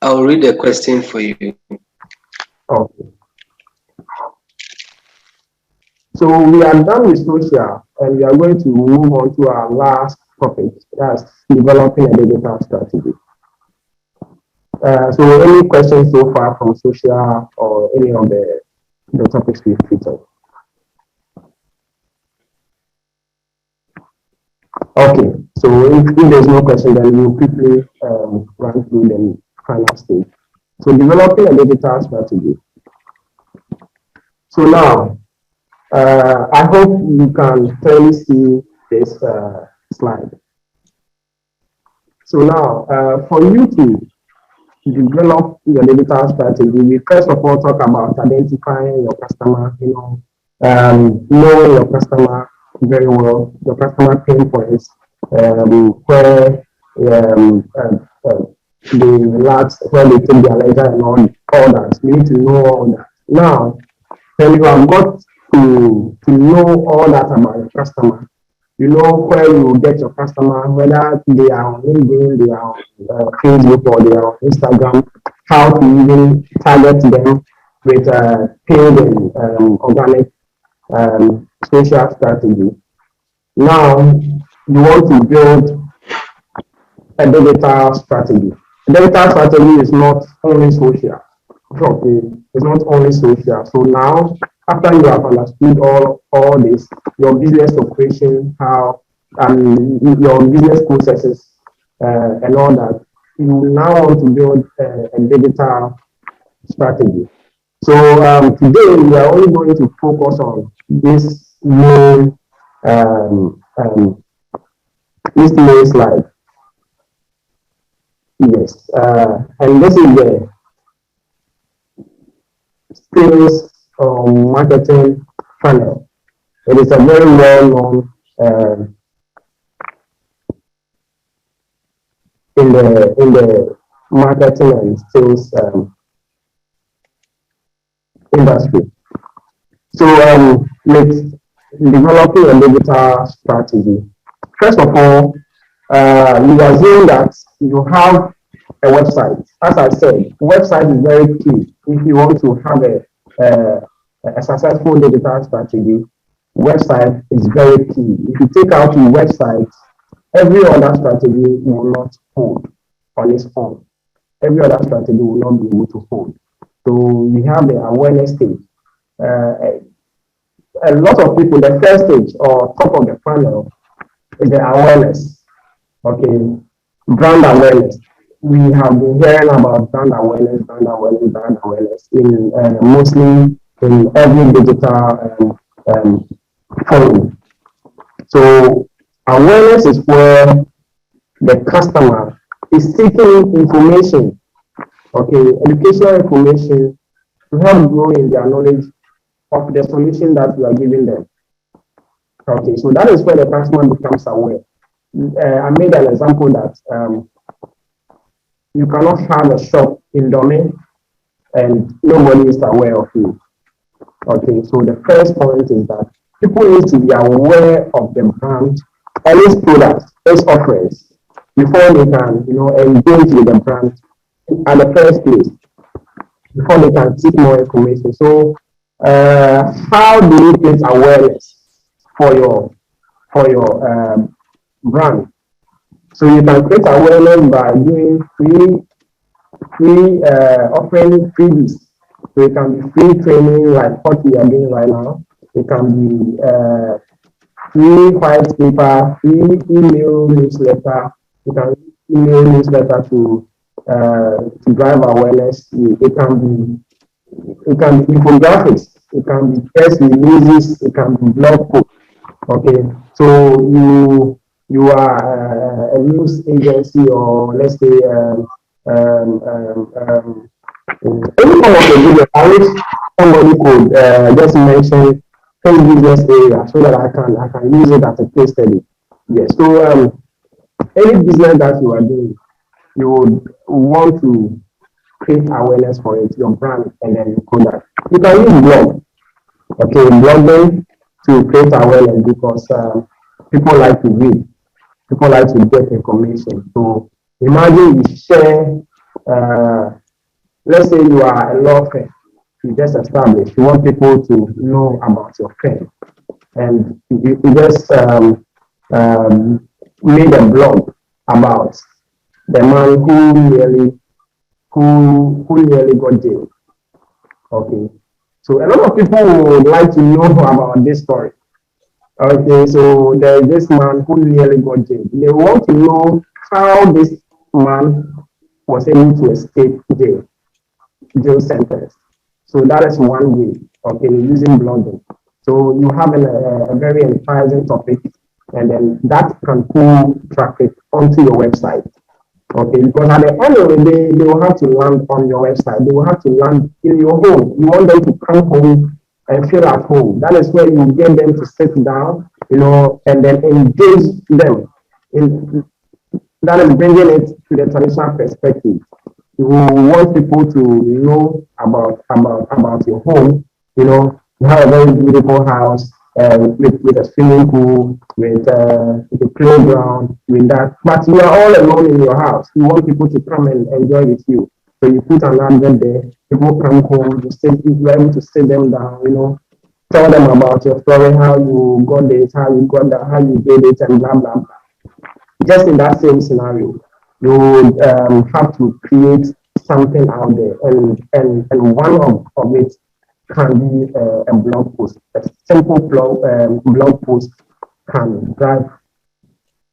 I'll read the question for you. Okay. So we are done with social, and we are going to move on to our last topic, that's developing a digital strategy. So any questions so far from social or any of the topics we've featured? Okay, so if there's no question, then we'll quickly run through the final stage. So developing a digital strategy. So now, I hope you can clearly see this slide. So now, for you to develop your digital strategy, we first of all talk about identifying your customer, knowing your customer very well, your customer pain points, where they relax, where they take their leisure and all that. You need to know all that. Now, when you have got to know all that about your customer, you know where you get your customer, whether they are on LinkedIn, they are on Facebook, or they are on Instagram, how to even target them with paid and organic social strategy. Now, you want to build a digital strategy. A digital strategy is not only social. Okay, it's not only social. So now, after you have understood all this, your business operation, how your business processes, and all that, you now want to build a digital strategy. So today we are only going to focus on um, um, this main slide. Yes, and this is the sales marketing funnel. It is a very well-known in the marketing and sales industry. So with developing a digital strategy, first of all, you assume that you have a website. As I said, website is very key if you want to have a successful digital strategy. Website is very key. If you take out your website, every other strategy will not hold on its own. Every other strategy will not be able to hold. So we have the awareness stage. A lot of people, the first stage or top of the funnel is the awareness. Okay, brand awareness. We have been hearing about brand awareness, in mostly in every digital phone. So awareness is where the customer is seeking information, okay, educational information to help grow in their knowledge of the solution that you are giving them. Okay, so that is where the customer becomes aware. I made an example that you cannot have a shop in domain and nobody is aware of you. Okay, so the first point is that people need to be aware of the brand and its products, its offerings, before they can, engage with the brand at the first place, before they can seek more information. So, how do you create awareness for your brand? So you can create awareness by doing offering freebies. So it can be free training like what we are doing right now. It can be free white paper, free email newsletter. You can email newsletter to drive awareness. It can be infographics. It can be press releases. It can be blog posts. Okay, so you are a news agency, or let's say any form of a business. I wish somebody could just mention any business area so that I can use it as a case study. Yes. So any business that you are doing, you would want to create awareness for it, your brand, and then you put that. You can use blog. Okay, blogging to create awareness because people like to read, people like to get information. So imagine you share, let's say you are a law firm, you just established, you want people to know about your firm, and you just made a blog about the man who nearly got jailed. Okay. So a lot of people would like to know about this story. Okay, so there is this man who nearly got jailed. They want to know how this man was able to escape jail. jail sentence. So that is one way, okay, using blogging. So you have a very enticing topic, and then that can pull traffic onto your website. Okay, because at the end of the day, they will have to land on your website. They will have to land in your home. You want them to come home and feel at home. That is where you get them to sit down, and then engage them. That is bringing it to the traditional perspective. You want people to know about your home. You have a very beautiful house with a swimming pool, with a playground, with that. But you are all alone in your house. You want people to come and enjoy with you. So you put an advert there. People come home. You are able to sit them down. Tell them about your story, how you got this, how you got that, how you did it, and blah blah blah. Just in that same scenario, you would have to create something out there, and one of it can be a blog post. A simple blog post can drive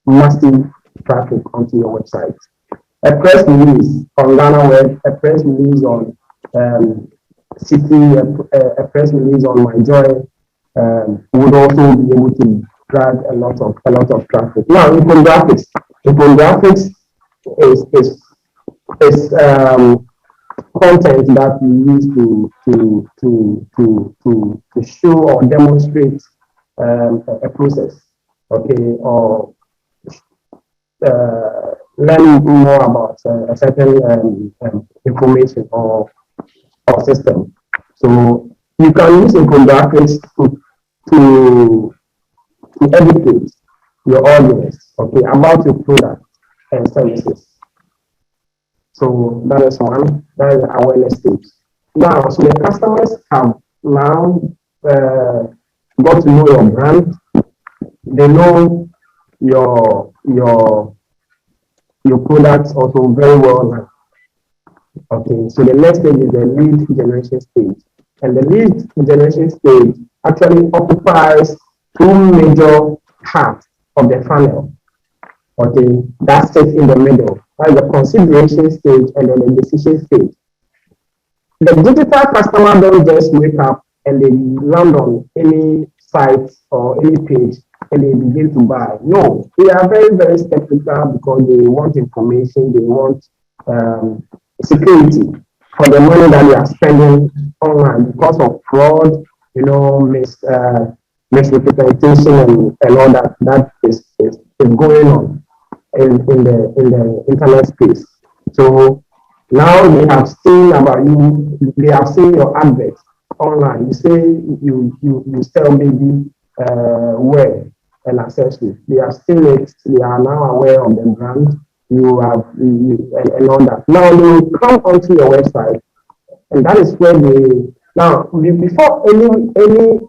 massive traffic onto your website. A press release on Ghana Web, a press release on City, a press release on My Joy would also be able to drive a lot of traffic. Now, infographics is content that we use to show or demonstrate a process, okay, or learn more about a certain information or system. So you can use infographics to educate your audience, okay, about your product and services. So that is one. That is the awareness stage. Now, so the customers have now got to know your brand. They know your products also very well now. Okay, so the next stage is the lead generation stage. And the lead generation stage actually occupies two major parts of the funnel. Okay, that sits in the middle. That's the consideration stage and then the decision stage. The digital customer don't just wake up and they land on any site or any page and they begin to buy. No, they are very, very skeptical because they want information, they want security for the money that they are spending online because of fraud, misrepresentation and all that is going on in the internet space. So now they have seen about you, they have seen your adverts online. You say you sell maybe wear and accessories. They have seen it, they are now aware of the brand, and all that. Now they will come onto your website, and that is where before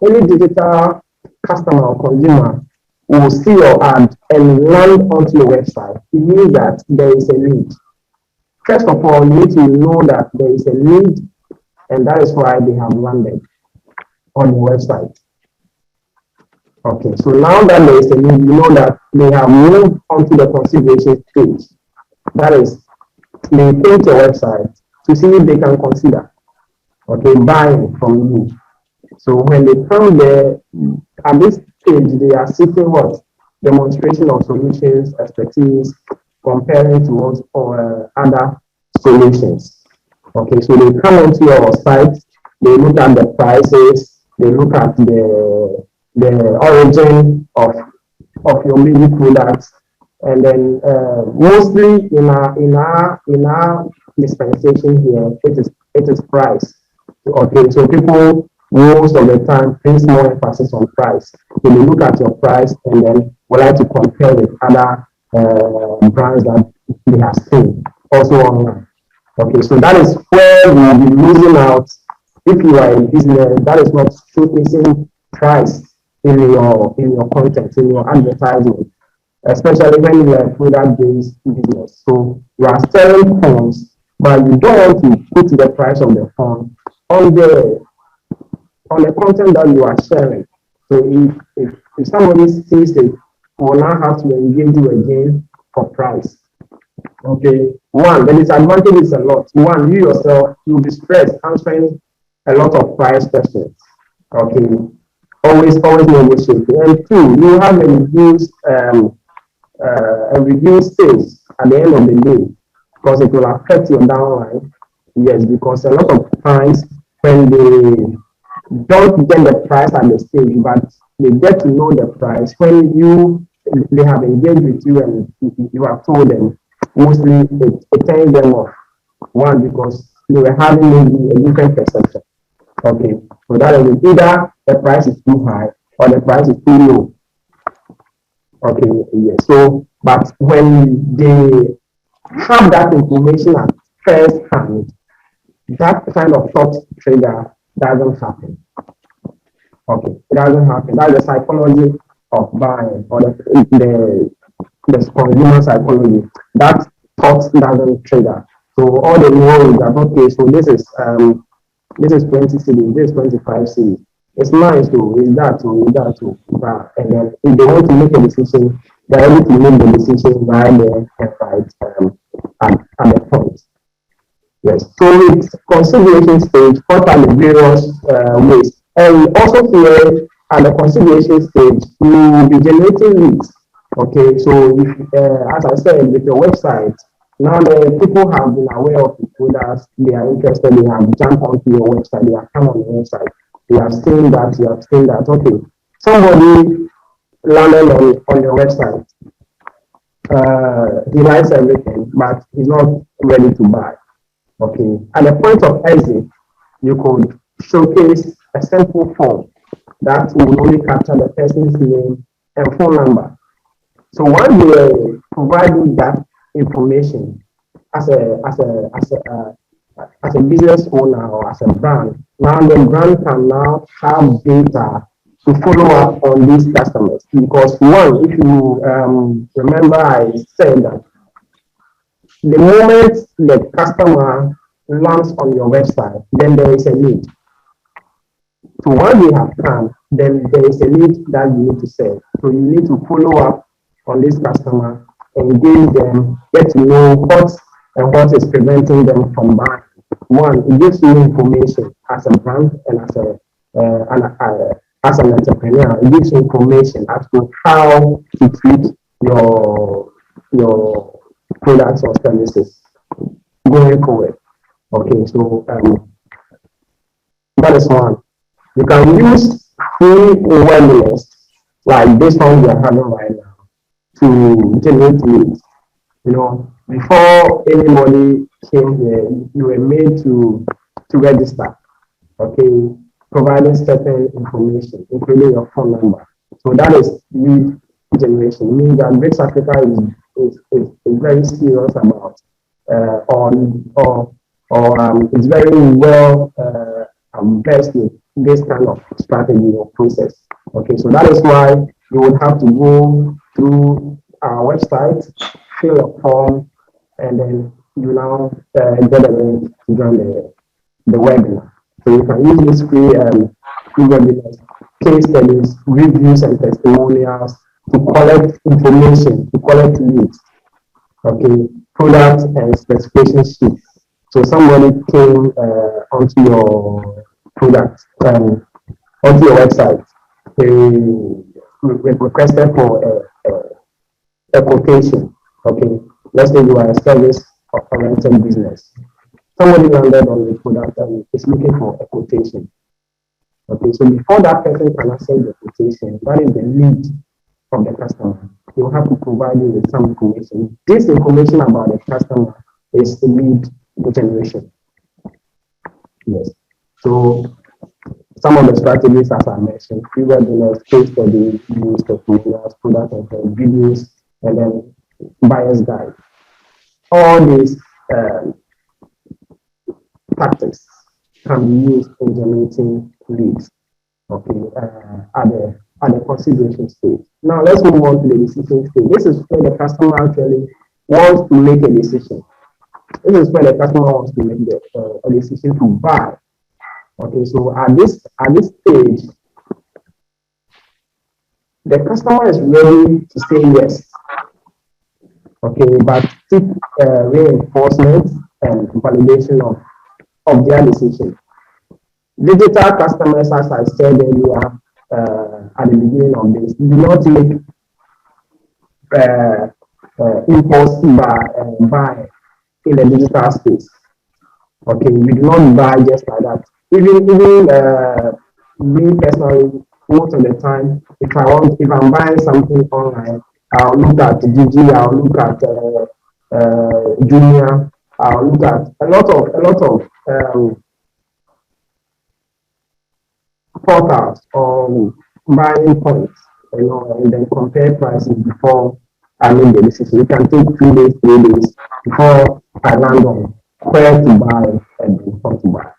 any digital customer or consumer will see your ad and land onto your website, it means that there is a need. First of all, you need to know that there is a need, and that is why they have landed on your website. Okay, so now that there is a need, you know that they have moved onto the consideration stage. That is, they came to your website to see if they can consider, okay, buying from you. So when they come there, at this stage, they are seeking what? Demonstration of solutions, expertise, comparing to what or other solutions. Okay, so they come onto your site, they look at the prices, they look at the origin of your music products, and then mostly in our dispensation here, it is price. Okay, so people most of the time place more emphasis on price. So they look at your price and then would like to compare with other brands that they have seen also online. Okay, so that is where you will be losing out if you are in business. That is not showcasing price in your content, in your advertisement, especially when you are a product-based business. So you are selling phones, but you don't want to put the price of the phone on the content that you are sharing. So if somebody sees it, will now have to engage you again for price. Okay. One, the disadvantage is a lot. One, you yourself, you'll be stressed answering a lot of price questions. Okay. Always negotiating. And two, you have a reduced sales at the end of the day because it will affect your downline. Yes, because a lot of times when they don't get the price at the stage, but they get to know the price when they have engaged with you and you have told them. Mostly it turns them off. One, because they were having maybe a different perception. Okay, so that is either the price is too high or the price is too low. Okay, yes. So, but when they have that information at first hand, that kind of thought trigger doesn't happen. Okay, it doesn't happen. That's the psychology of buying or the consumer psychology. That thought doesn't trigger. So all they know is that okay, so this is 20 cities, this is 25 cities. It's nice to is that to is that to and then if they want to make a decision, they're able to make the decision right there and right at the point. Yes. So it's consideration stage, what are the various ways? And also here at the consideration stage, you will be generating leads. Okay, so if, as I said, with your website, now the people have been aware of the products, they are interested, they have jumped onto your website, they have come on your website, they have seen that, you have seen that, okay, somebody landed on your website, he likes everything, but he's not ready to buy. Okay, at the point of exit, you could showcase a simple form that will only capture the person's name and phone number. So once you provide that information as a business owner or as a brand, now the brand can now have data to follow up on these customers. Because one, if you remember, I said that the moment the customer lands on your website, then there is a need. So once they have come, then there is a need that you need to serve. So you need to follow up on this customer, engage them, get to know what is preventing them from buying. One, it gives you information as a brand and as an entrepreneur. It gives you information as to how to treat your products or services going forward. Okay, so that is one. You can use free webinars like this one we are having right now to generate leads. You know, before anybody came here, you were made to register. Okay, providing certain information, including your phone number. So that is lead generation. It means that Brics Africa is very serious about it's very well versed with this kind of strategy or process. Okay, so that is why you would have to go through our website, fill a form, and then you now get a link to join the webinar. So you can use this free webinars, case studies, reviews, and testimonials to collect information, to collect leads. Okay, product and specification sheets. So somebody came onto your product, onto your website. They requested for a quotation. Okay, let's say you are a service-oriented business. Somebody landed on the product and is looking for a quotation. Okay, so before that person can access the quotation, that is the lead of the customer. You have to provide you with some information. This information about the customer is the lead generation. Yes. So some of the strategies, as I mentioned, free webinars, case studies, use testimonials, product and videos, and then buyer's guide. All these tactics can be used in generating leads. Okay, at the consideration stage. Now let's move on to the decision stage. This is where the customer actually wants to make a decision. This is where the customer wants to make a decision to buy. Okay, so at this stage, the customer is ready to say yes. Okay, but seek reinforcement and validation of their decision. Digital customers, as I said earlier at the beginning of this, do not make impulse buy in the digital space. Okay, we do not buy just like that. Even me personally, most of the time, if I'm buying something online, I'll look at Gigi, I'll look at Junior, I'll look at a lot of portals or buying points, and then compare prices before I make the decision. It can take 2 days, 3 days before I land on where to buy and what to buy.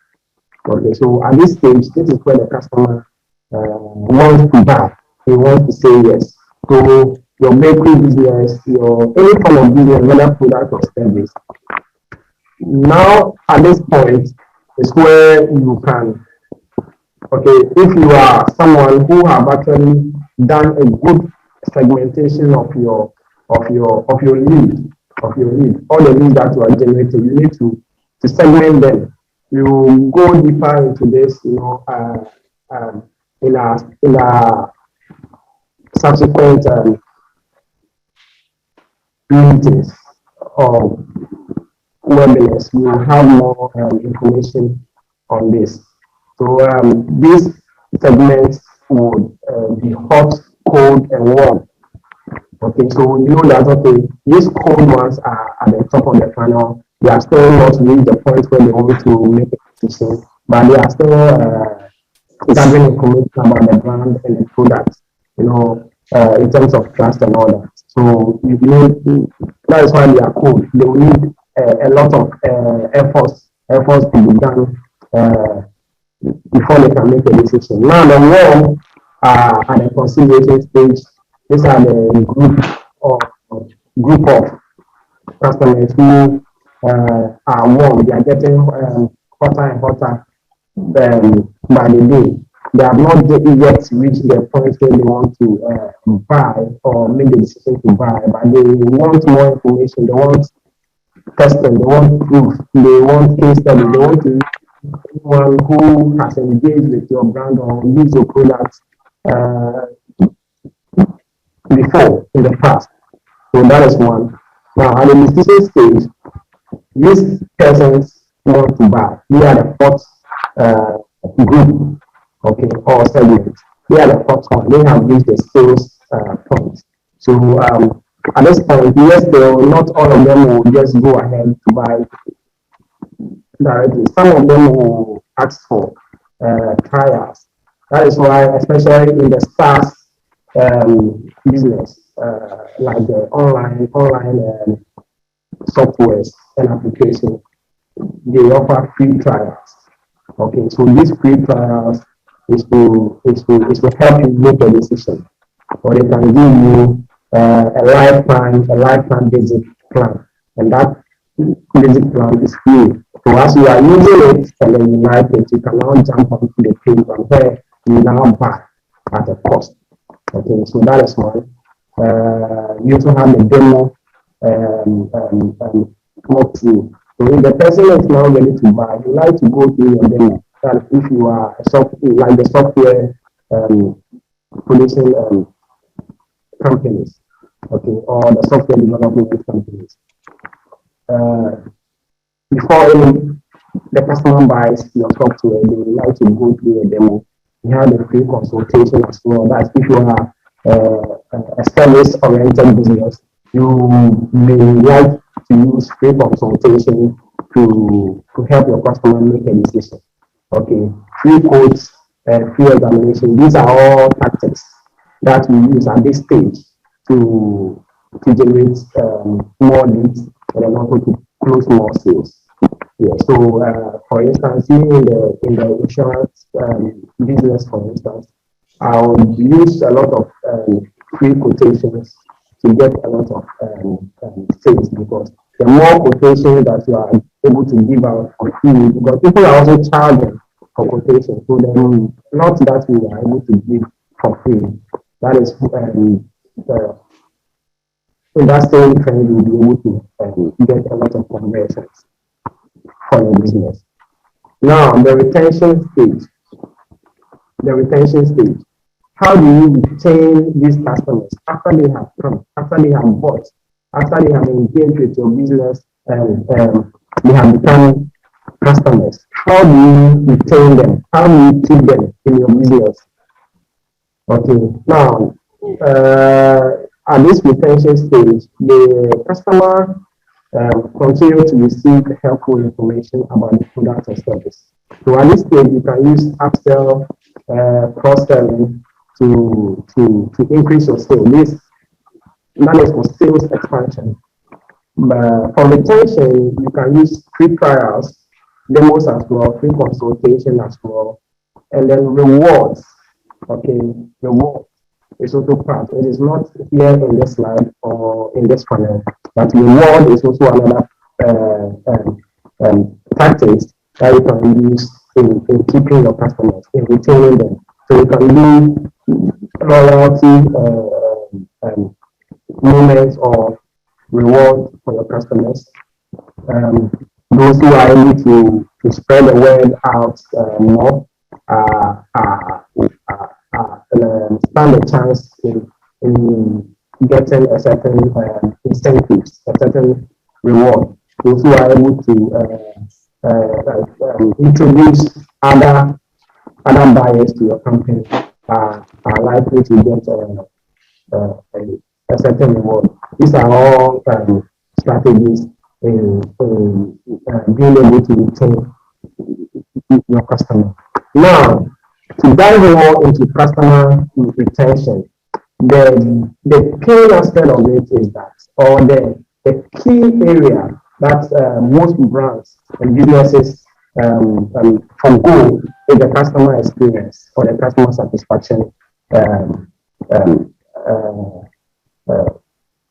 Okay, so at this stage, this is where the customer wants to buy. He wants to say yes. So your bakery business, your any form of business, whether product or service. Now at this point is where you can, okay, if you are someone who have actually done a good segmentation of your lead, all the leads that you are generating, you need to segment them. You go deeper into this, in a subsequent meetings or webinars. We will have more information on this. So these segments would be hot, cold, and warm. Okay, so you know that these cold ones are at the top of the funnel. They are still not reached the point where they want to make a decision, but they are still gathering information about the brand and the product, in terms of trust and all that. So that is why they are cold. They will need a lot of efforts to be done before they can make a decision. Now the warm at the consideration stage. These are the group of customers who are warm. They are getting hotter and hotter by the day. They have not yet reached the point where they want to buy or make the decision to buy, but they want more information. They want testing. They want proof. They want case study. They want to anyone who has engaged with your brand or used your products before in the past. So that is one. Now at the decision stage, these persons want to buy. They are the fourth group, okay, or segment. They are the fourth one. They have reached the sales point. So at this point, yes, not all of them will just go ahead to buy directly. Some of them will ask for trials. That is why, especially in the SaaS business, like the online softwares and applications, they offer free trials. Okay, so these free trials is to help you make a decision, or they can give you a lifetime basic plan, and that basic plan is free. So as you are using it and then you like it, you can now jump onto the page from where you now buy at a cost. Okay, so that is one. You also have the demo walkthrough. So if the person is now ready to buy, you like to go through your demo. That if you are like the software producing companies, okay, or the software development companies. Before the customer buys your software, they would like to go through a demo. You have a free consultation as well. That's if you are a service-oriented business, you may like to use free consultation to help your customer make a decision. Okay, free quotes and free examination. These are all tactics that we use at this stage to generate more leads and then also to close more sales. Yeah. So, for instance, in the insurance business, for instance, I would use a lot of free quotations to get a lot of sales, because the more quotations that you are able to give out for free, because people are also charging for quotations, so then not that we are able to give for free. That is in that same trend, you'll be able to get a lot of conversions for your business. Now, the retention stage. The retention stage. How do you retain these customers after they have come, after they have bought, after they have engaged with your business and they have become customers? How do you retain them? How do you keep them in your business? Okay, now at this retention stage, the customer continue to receive helpful information about the product or service. So at this stage, you can use upsell, cross-selling to increase your sales. That is for sales expansion. But for retention, you can use free trials, demos as well, free consultation as well, and then rewards. Okay, reward is also part. It is not here in this slide or in this panel, but reward is also another tactics that you can use in keeping your customers, in retaining them. So you can do loyalty moments or reward for your customers. Those who are able to spread the word out more stand a chance in getting a certain incentives, a certain reward. Those who are able to introduce other buyers to your company are likely to get a certain reward. These are all strategies in being able to retain your customer. Now, to dive more into customer retention, the key aspect of it is that, or the key area that most brands and businesses forgo is the customer experience or the customer satisfaction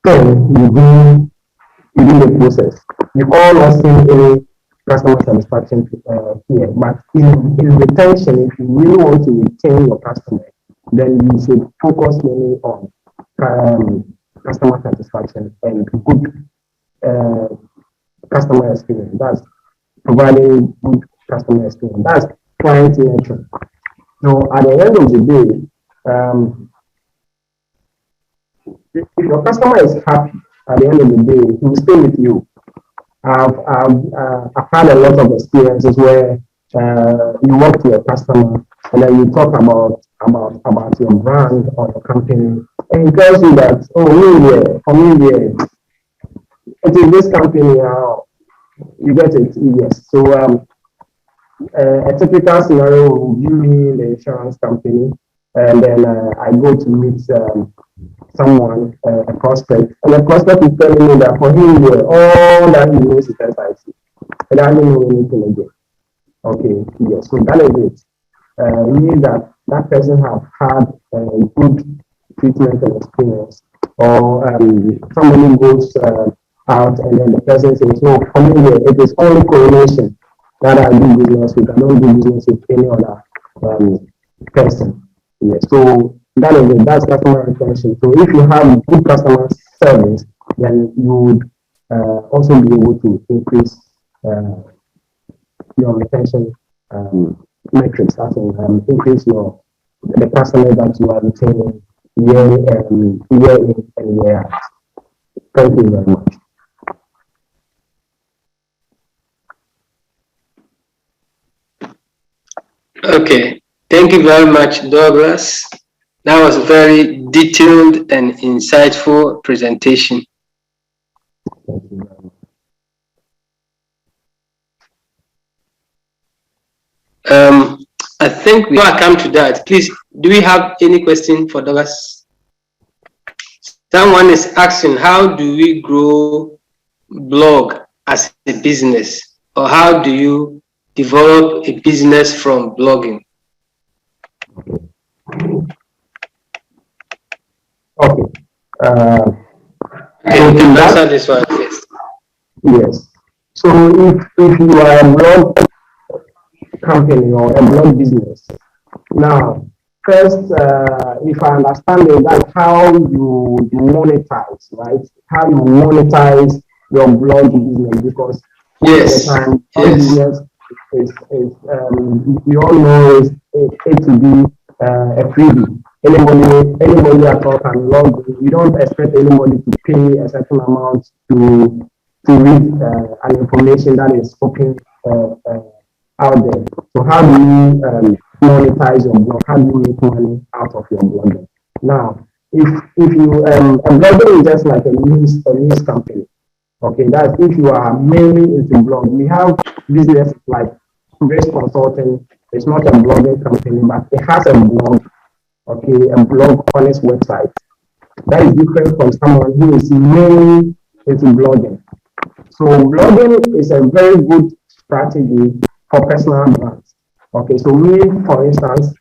thing within the process. You all not seeing any customer satisfaction here, but in retention, if you really want to retain your customer, then you should focus mainly on customer satisfaction and good customer experience. That's providing good customer experience. That's client nurturing. So at the end of the day, if your customer is happy at the end of the day, he will stay with you. I've had a lot of experiences where you work with a customer and then you talk about your brand or your company, and he tells you that, oh, for me, it is this company. You get it, yes. So a typical scenario will give me the insurance company, and then I go to meet someone, a prospect, and the prospect is telling me that for him, all that he knows is SIC. He doesn't know anything again. Okay, yes, so that is it. It means that person have had good treatment and experience, or somebody goes out and then the person says, no, for me, it is only correlation that I do business with. I don't do business with any other person. Yes, so that is it. That's customer retention. So if you have good customer service, then you would also be able to increase your retention metrics. That will increase the customer that you are retaining year in and year out. Thank you very much. Okay, thank you very much, Douglas. That was a very detailed and insightful presentation. Thank you very much. I think before I come to that, please, do we have any question for Douglas? Someone is asking, how do we grow blog as a business, or how do you develop a business from blogging? Okay. You can answer this one first. Yes. So if you are a blog company or a blog business, now first, if I understand it, that's how you monetize, right? How you monetize your blog business, because most of the Yes. time, blog Yes. business you all know is it to be a freebie. Anybody at all can log in. You don't expect anybody to pay a certain amount to read an information that is open out there. So how do you monetize your blog? How do you make money out of your blogging? Now, if you a blogging is just like a news company. Okay, that's if you are mainly into blog. We have businesses like Brics Consulting. It's not a blogging company, but it has a blog. Okay, a blog on its website. That is different from someone who is mainly into blogging. So blogging is a very good strategy for personal brands. Okay, so me, for instance,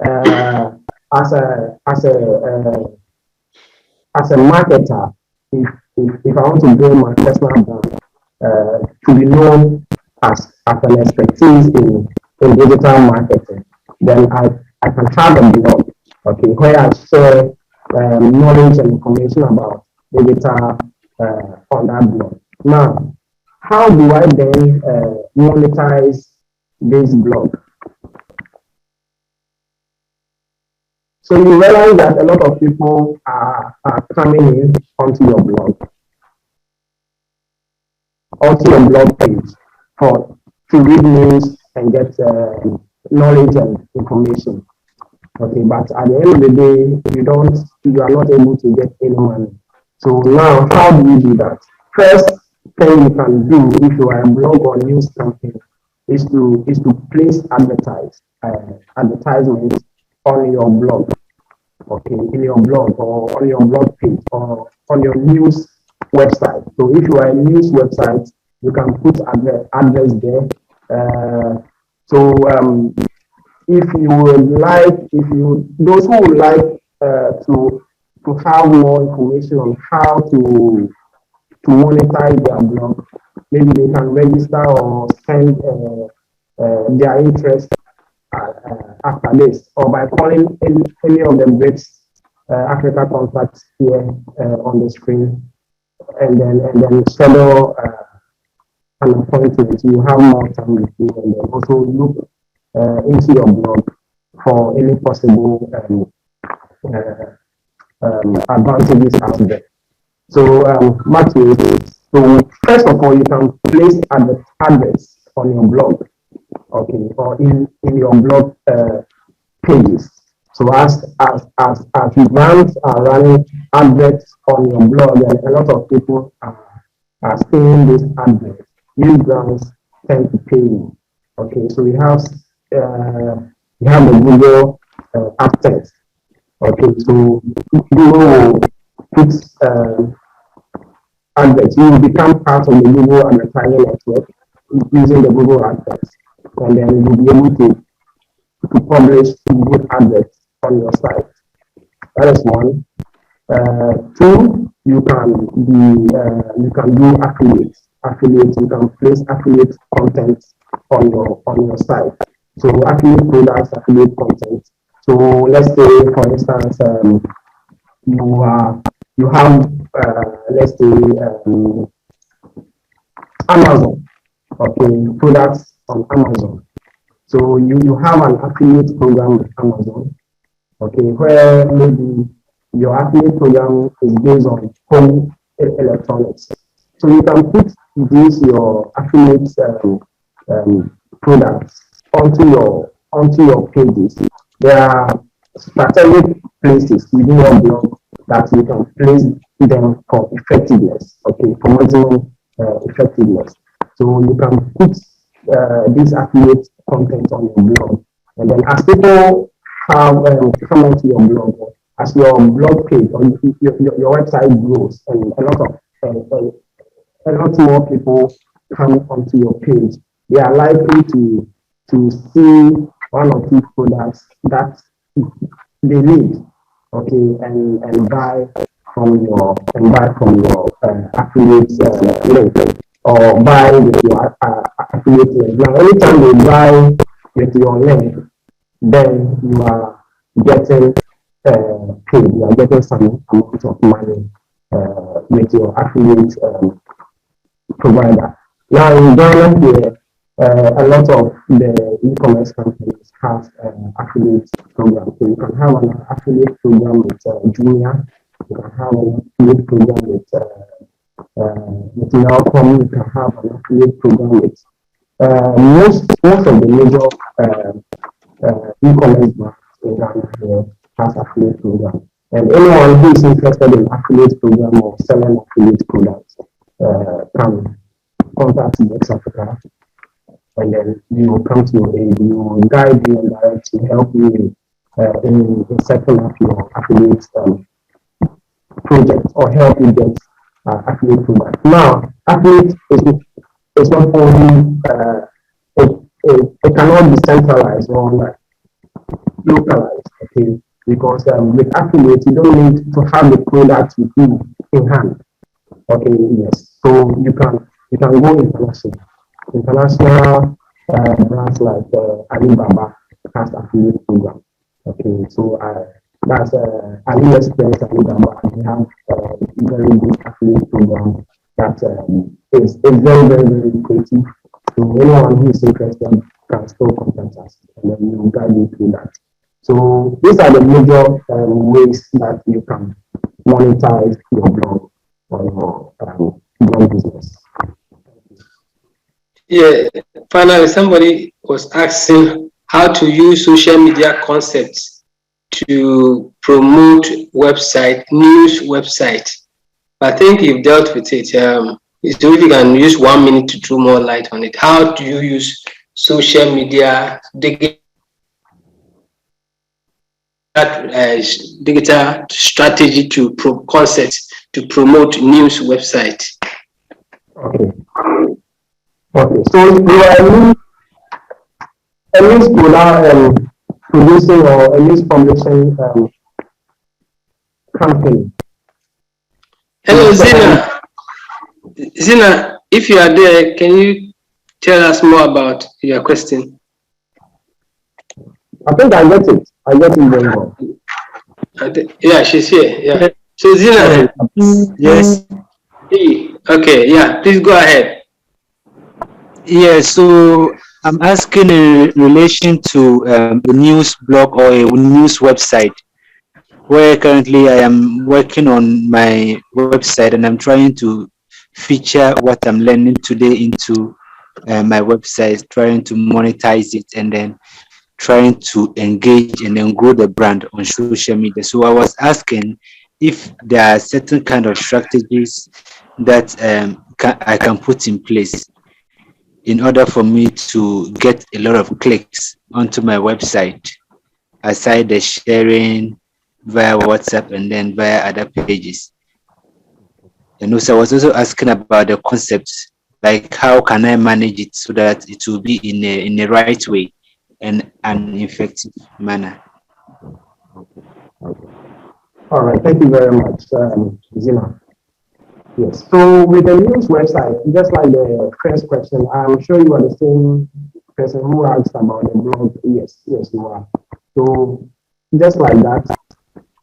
uh, as a as a uh, as a marketer, if I want to build my personal brand to be known as an expertise in digital marketing, then I can have a blog, okay, where I share knowledge and information about digital on that blog. Now, how do I then monetize this blog? So you realize that a lot of people are coming in onto your blog page for to read news and get knowledge and information. Okay, but at the end of the day, you are not able to get any money. So now, how do you do that? First thing you can do if you are a blog or news company is to place advertisements on your blog, okay, in your blog or on your blog page or on your news website. So if you are a news website, you can put address there. So if you would like, those who would like to have more information on how to monetize their blog, maybe they can register or send their interest after this, or by calling any of the Brics Africa contacts here on the screen, and then schedule an appointment. You have more time with you, and then also look into your blog for any possible advantages out there. So, Matthew, so first of all, you can place adverts on your blog, okay, or in your blog pages. So as brands are running adverts on your blog, and a lot of people are seeing these adverts, these brands tend to pay you. Okay, so we have the Google AdSense. Okay, so Google will put adverts. You will become part of the Google advertising network using the Google AdSense, and then you'll be able to publish good adverts on your site. That is one. Two, you can do affiliates. You can place affiliate content on your site. So affiliate products, affiliate content. So let's say, for instance, you have let's say Amazon, okay, products on Amazon. So you have an affiliate program with Amazon, okay, where maybe your affiliate program is based on home electronics. So you can put your affiliate products onto your pages. There are strategic places within your blog that you can place them for effectiveness, okay, for maximum effectiveness. So you can put this affiliate content on your blog, and then as people have come onto your blog, as your blog page or your website grows, and a lot more people come onto your page, they are likely to see one or two products that they need, okay, and buy from your affiliate link, or buy with your affiliate link. Now, anytime they buy with your link, then getting paid. You are getting some amount of money with your affiliate provider. Now in Ghana here, a lot of the e-commerce companies have affiliate programs. So you can have an affiliate program with Jumia. You can have an affiliate program with Malcolm. You can have an affiliate program with most of the major e-commerce brands in Ghana here has affiliate program. And anyone who is interested in affiliate program or selling affiliate products can contact Brics Africa, and then we will come to your aid. We will guide you and direct you, help you in setting up your affiliate project or help you get affiliate product. Now, affiliate is not only it cannot be centralized or like localized, okay? Because with affiliate, you don't need to have the product with you in hand. Okay, yes. So you can go international. International brands like Alibaba has affiliate program. Okay, so that's AliExpress, Alibaba. They have very good affiliate program that is very, very, very creative. So anyone who is interested can still contact us, and then we will guide you through that. So these are the major ways that you can monetize your blog or your blog business. Yeah, finally, somebody was asking how to use social media concepts to promote news website. I think you've dealt with it. So if you can use 1 minute to throw more light on it. How do you use social media, digital strategy to concepts to promote news website? Okay. So you are a news producing or a news publishing company. Hello, Zina. Zina, if you are there, can you tell us more about your question? I think I get it. I get it very well. Yeah, she's here. Yeah. So Zina. Yes. Okay. Yeah. Please go ahead. Yeah. So I'm asking in relation to a news blog or a news website, where currently I am working on my website and I'm trying to feature what I'm learning today into my website, trying to monetize it, and then trying to engage and then grow the brand on social media. So I was asking if there are certain kind of strategies that I can put in place in order for me to get a lot of clicks onto my website, aside the sharing via WhatsApp and then via other pages. And also I was also asking about the concepts, like how can I manage it so that it will be in a right way and an effective manner. Okay. All right. Thank you very much, Zina. Yes. So with the news website, just like the first question, I'm sure you are the same person who asked about the blog. Yes, you are. So just like that,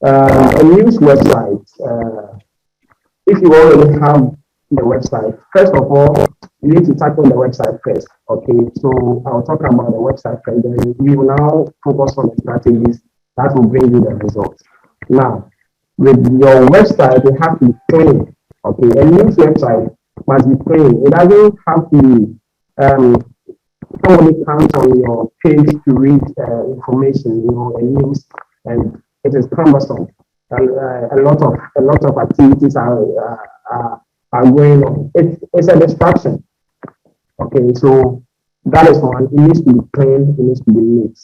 a news website. If you already have the website, first of all, you need to tackle the website first. Okay. So I'll talk about the website first. Then we will now focus on the strategies that will bring you the results. Now, with your website, you have to be clean. Okay, a news website must be clean. It doesn't have to somebody comes on your page to read information, a news, and it is cumbersome. A lot of activities are going on. It's a distraction. Okay, so that is one. It needs to be clean. It needs to be neat.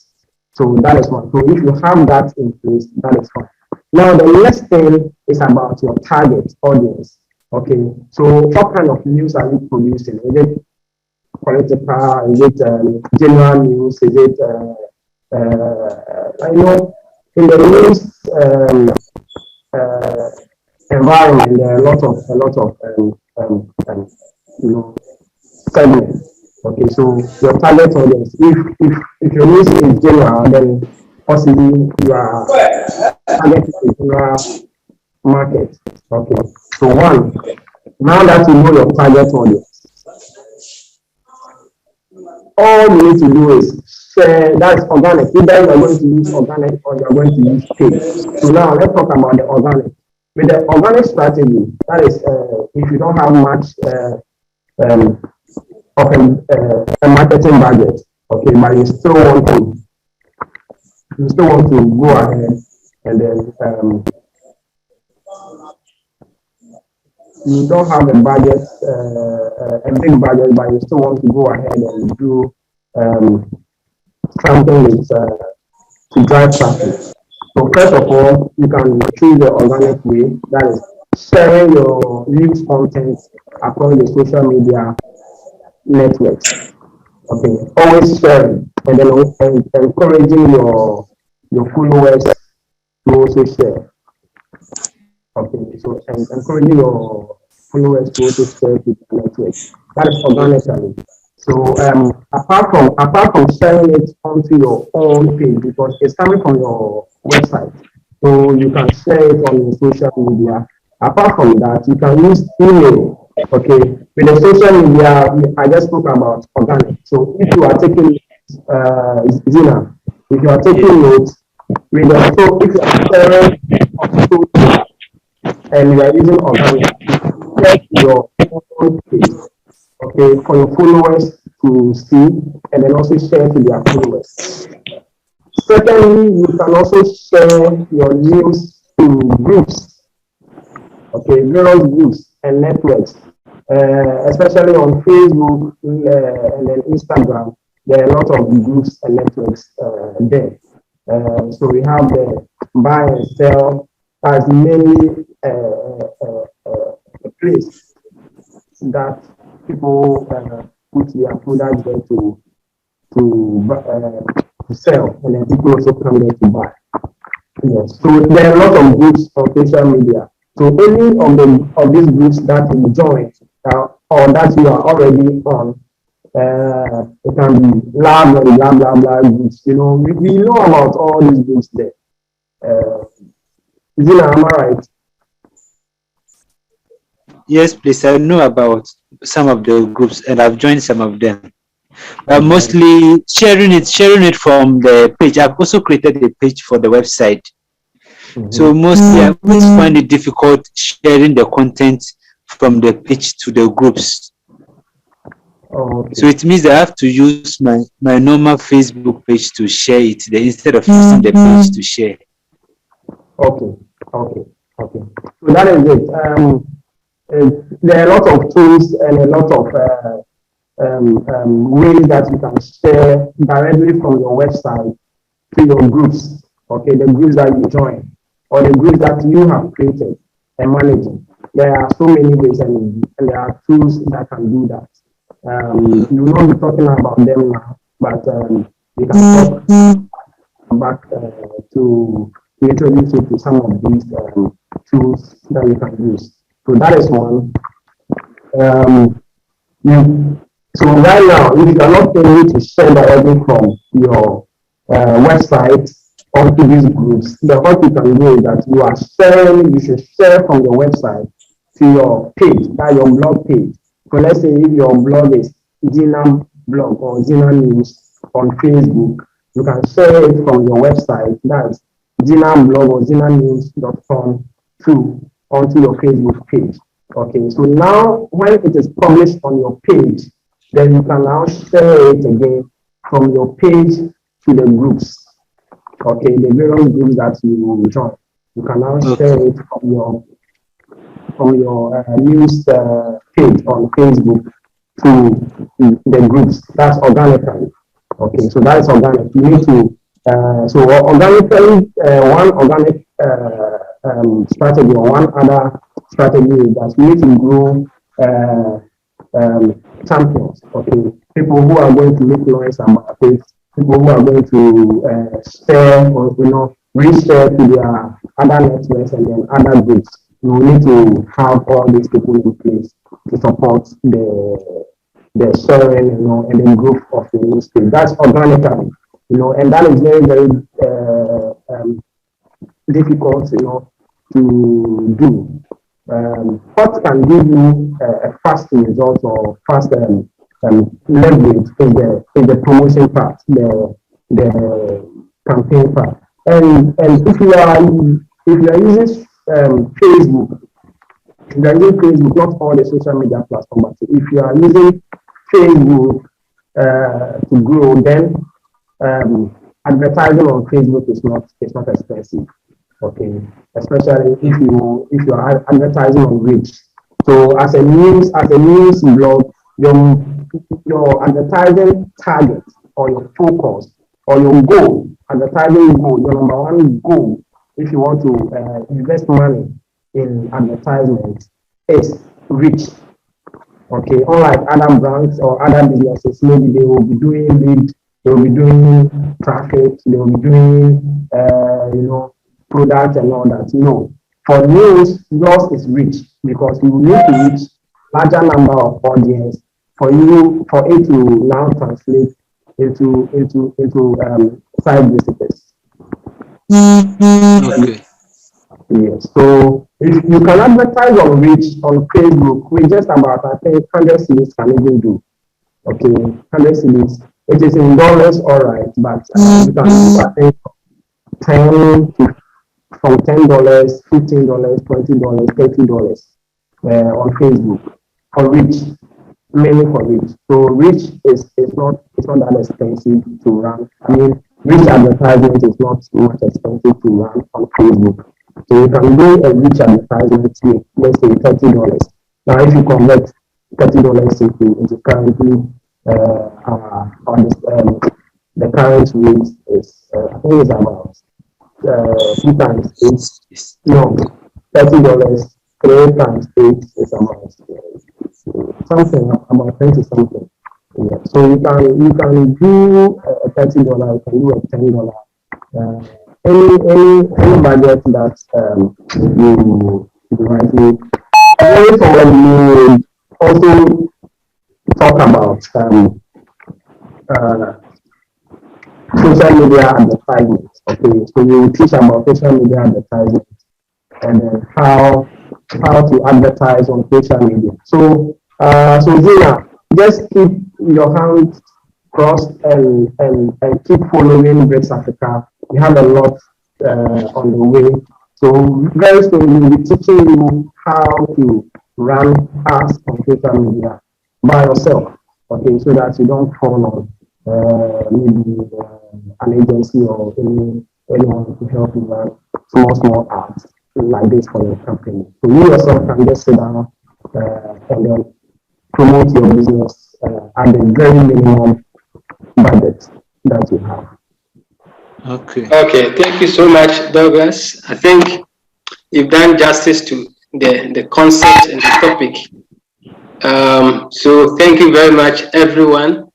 So that is one. So if you have that in place, that is fine. Now the next thing is about your target audience. Okay, so what kind of news are you producing? Is it political? Is it general news? Is it in the news environment, there are a lot of segments. Okay, so your target audience, if your news is general, then possibly you are targeting a general market. Okay. So one, now that you know your target audience, all you need to do is share. That's organic. Either you are going to use organic or you are going to use paid. So now let's talk about the organic. With the organic strategy, that is, if you don't have much um, of a marketing budget, okay, but you still want to go ahead and then you don't have a budget, a big budget, but you still want to go ahead and do something with, to drive traffic. So first of all, you can choose the organic way, that is sharing your news content across the social media networks. Okay, always sharing and then encouraging your followers to also share. Okay, so and encouraging your followers to also share to the network. That is organically. So apart from sharing it onto your own page because it's coming from your website, so you can share it on your social media. Apart from that, you can use email. Okay, with the social media, I just spoke about organic. So if you are taking Zina, if you are taking notes, with the so if you are sharing also and you are using organic, share to your own page, okay, for your followers to see and then also share to their followers. Secondly, you can also share your news to groups, okay, various groups and networks, especially on Facebook and then Instagram. There are a lot of groups and networks there. So we have the buy and sell as mainly a place that people put their products there to sell, and then people also come there to buy. Yes. So there are a lot of groups on social media. So any of these groups that you join or that you are already on, it can be blah groups. You know, we know about all these groups there. Zina, am I right? Yes, please. I know about some of the groups and I've joined some of them. But mostly sharing it from the page. I've also created a page for the website. So mostly I always find it difficult sharing the content from the page to the groups. Okay. So it means I have to use my normal Facebook page to share it there instead of using the page to share. Okay. So that is it. There are a lot of tools and a lot of ways that you can share directly from your website to your groups. Okay, the groups that you join or the groups that you have created and managing. There are so many ways and there are tools that can do that. We will not be talking about them now, but we can talk back to introduce you to some of these tools that you can use. So that is one. So right now, if you are not able to share directly from your website onto these groups, then what you can do is that you should share from your website to your page, that your blog page. So let's say if your blog is Zina blog or Zina News on Facebook, you can share it from your website, that's Zina blog or zinanews.com onto your Facebook page. Okay, so now when it is published on your page, then you can now share it again from your page to the groups. Okay, the various groups that you join. You can now share it from your news page on Facebook to the groups. That's organically. Okay, so that is organic. You need to so organically one organic strategy or one other strategy is that you need to grow champions, okay, people who are going to make noise about it, people who are going to share or reshare to their other networks and then other groups. You need to have all these people in place to support the sharing, and the growth of the news page. That's organically, and that is very, very difficult, to do. What can give you a fast result or fast leverage is the promotion part, the campaign part. And if you are using Facebook, if you are using Facebook, not all the social media platforms, but if you are using Facebook to grow, then advertising on Facebook is not expensive. Okay, especially if you are advertising on reach. So as a news blog, your advertising target or your focus or your goal, advertising goal, your number one goal, if you want to invest money in advertisement, is reach. Okay, unlike other brands or other businesses, maybe they will be doing lead, they will be doing traffic, they will be doing product and all that. No, for news, yours is reach because you need to reach larger number of audience for it to now translate into site visitors. Okay. Yes. So if you can advertise on reach on Facebook with just about, I think, 100 cities can even do. Okay, 100 cities. It is in dollars, all right, but you can do, I think, 10 to from $10, $15, $20, $30 on Facebook for reach, mainly for reach. So reach is not that expensive to run. I mean, reach advertisement is not much expensive to run on Facebook. So you can do a reach advertisement with, let's say, $30. Now, if you convert $30 into currently the current rate is I think it's about 2 times 8. No, $30. 3 times 8 is about something about 20 something. Yeah. So you can do a $30. You can do a $10. Any budget that you rightly. Going forward, we also talk about social media advertisement. Okay, so we will teach about social media advertisement and then how to advertise on social media. So Zina, just keep your hands crossed and keep following Brics Africa. We have a lot on the way. So very soon we'll be teaching you how to run ads on social media by yourself. Okay, so that you don't fall on maybe an agency or anyone to help you run small ads like this for your company. So you yourself can just sit down and then promote your business at the very minimum budget that you have. Okay, thank you so much, Douglas. I think you've done justice to the concept and the topic. So thank you very much, everyone.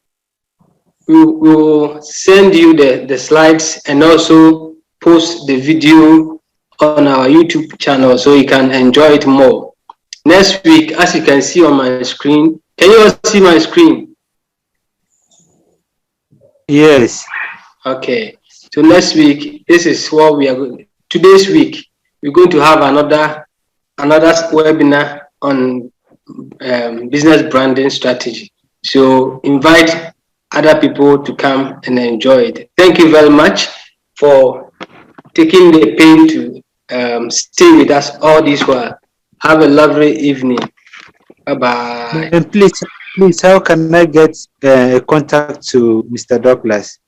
We will send you the slides and also post the video on our YouTube channel so you can enjoy it more. Next week, as you can see on my screen, can you all see my screen? Yes. Okay. So next week, this is what we are going. Today's week, we're going to have another webinar on business branding strategy. So invite other people to come and enjoy it. Thank you very much for taking the pain to stay with us all this while. Have a lovely evening. Bye-bye. And please, how can I get contact to Mr. Douglas?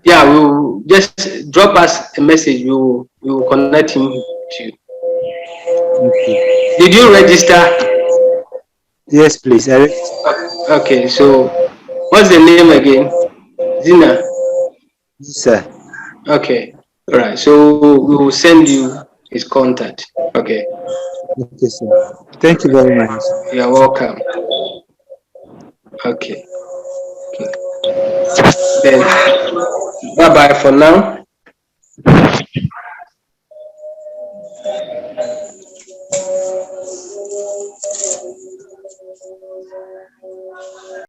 Yeah, we'll just drop us a message. We will connect him to you. Okay. Did you register? Yes, please. Okay, so what's the name again? Zina? Yes, sir. Okay, all right. So we will send you his contact. Okay. Okay, sir. Thank you very much. You're welcome. Okay. Then bye-bye for now.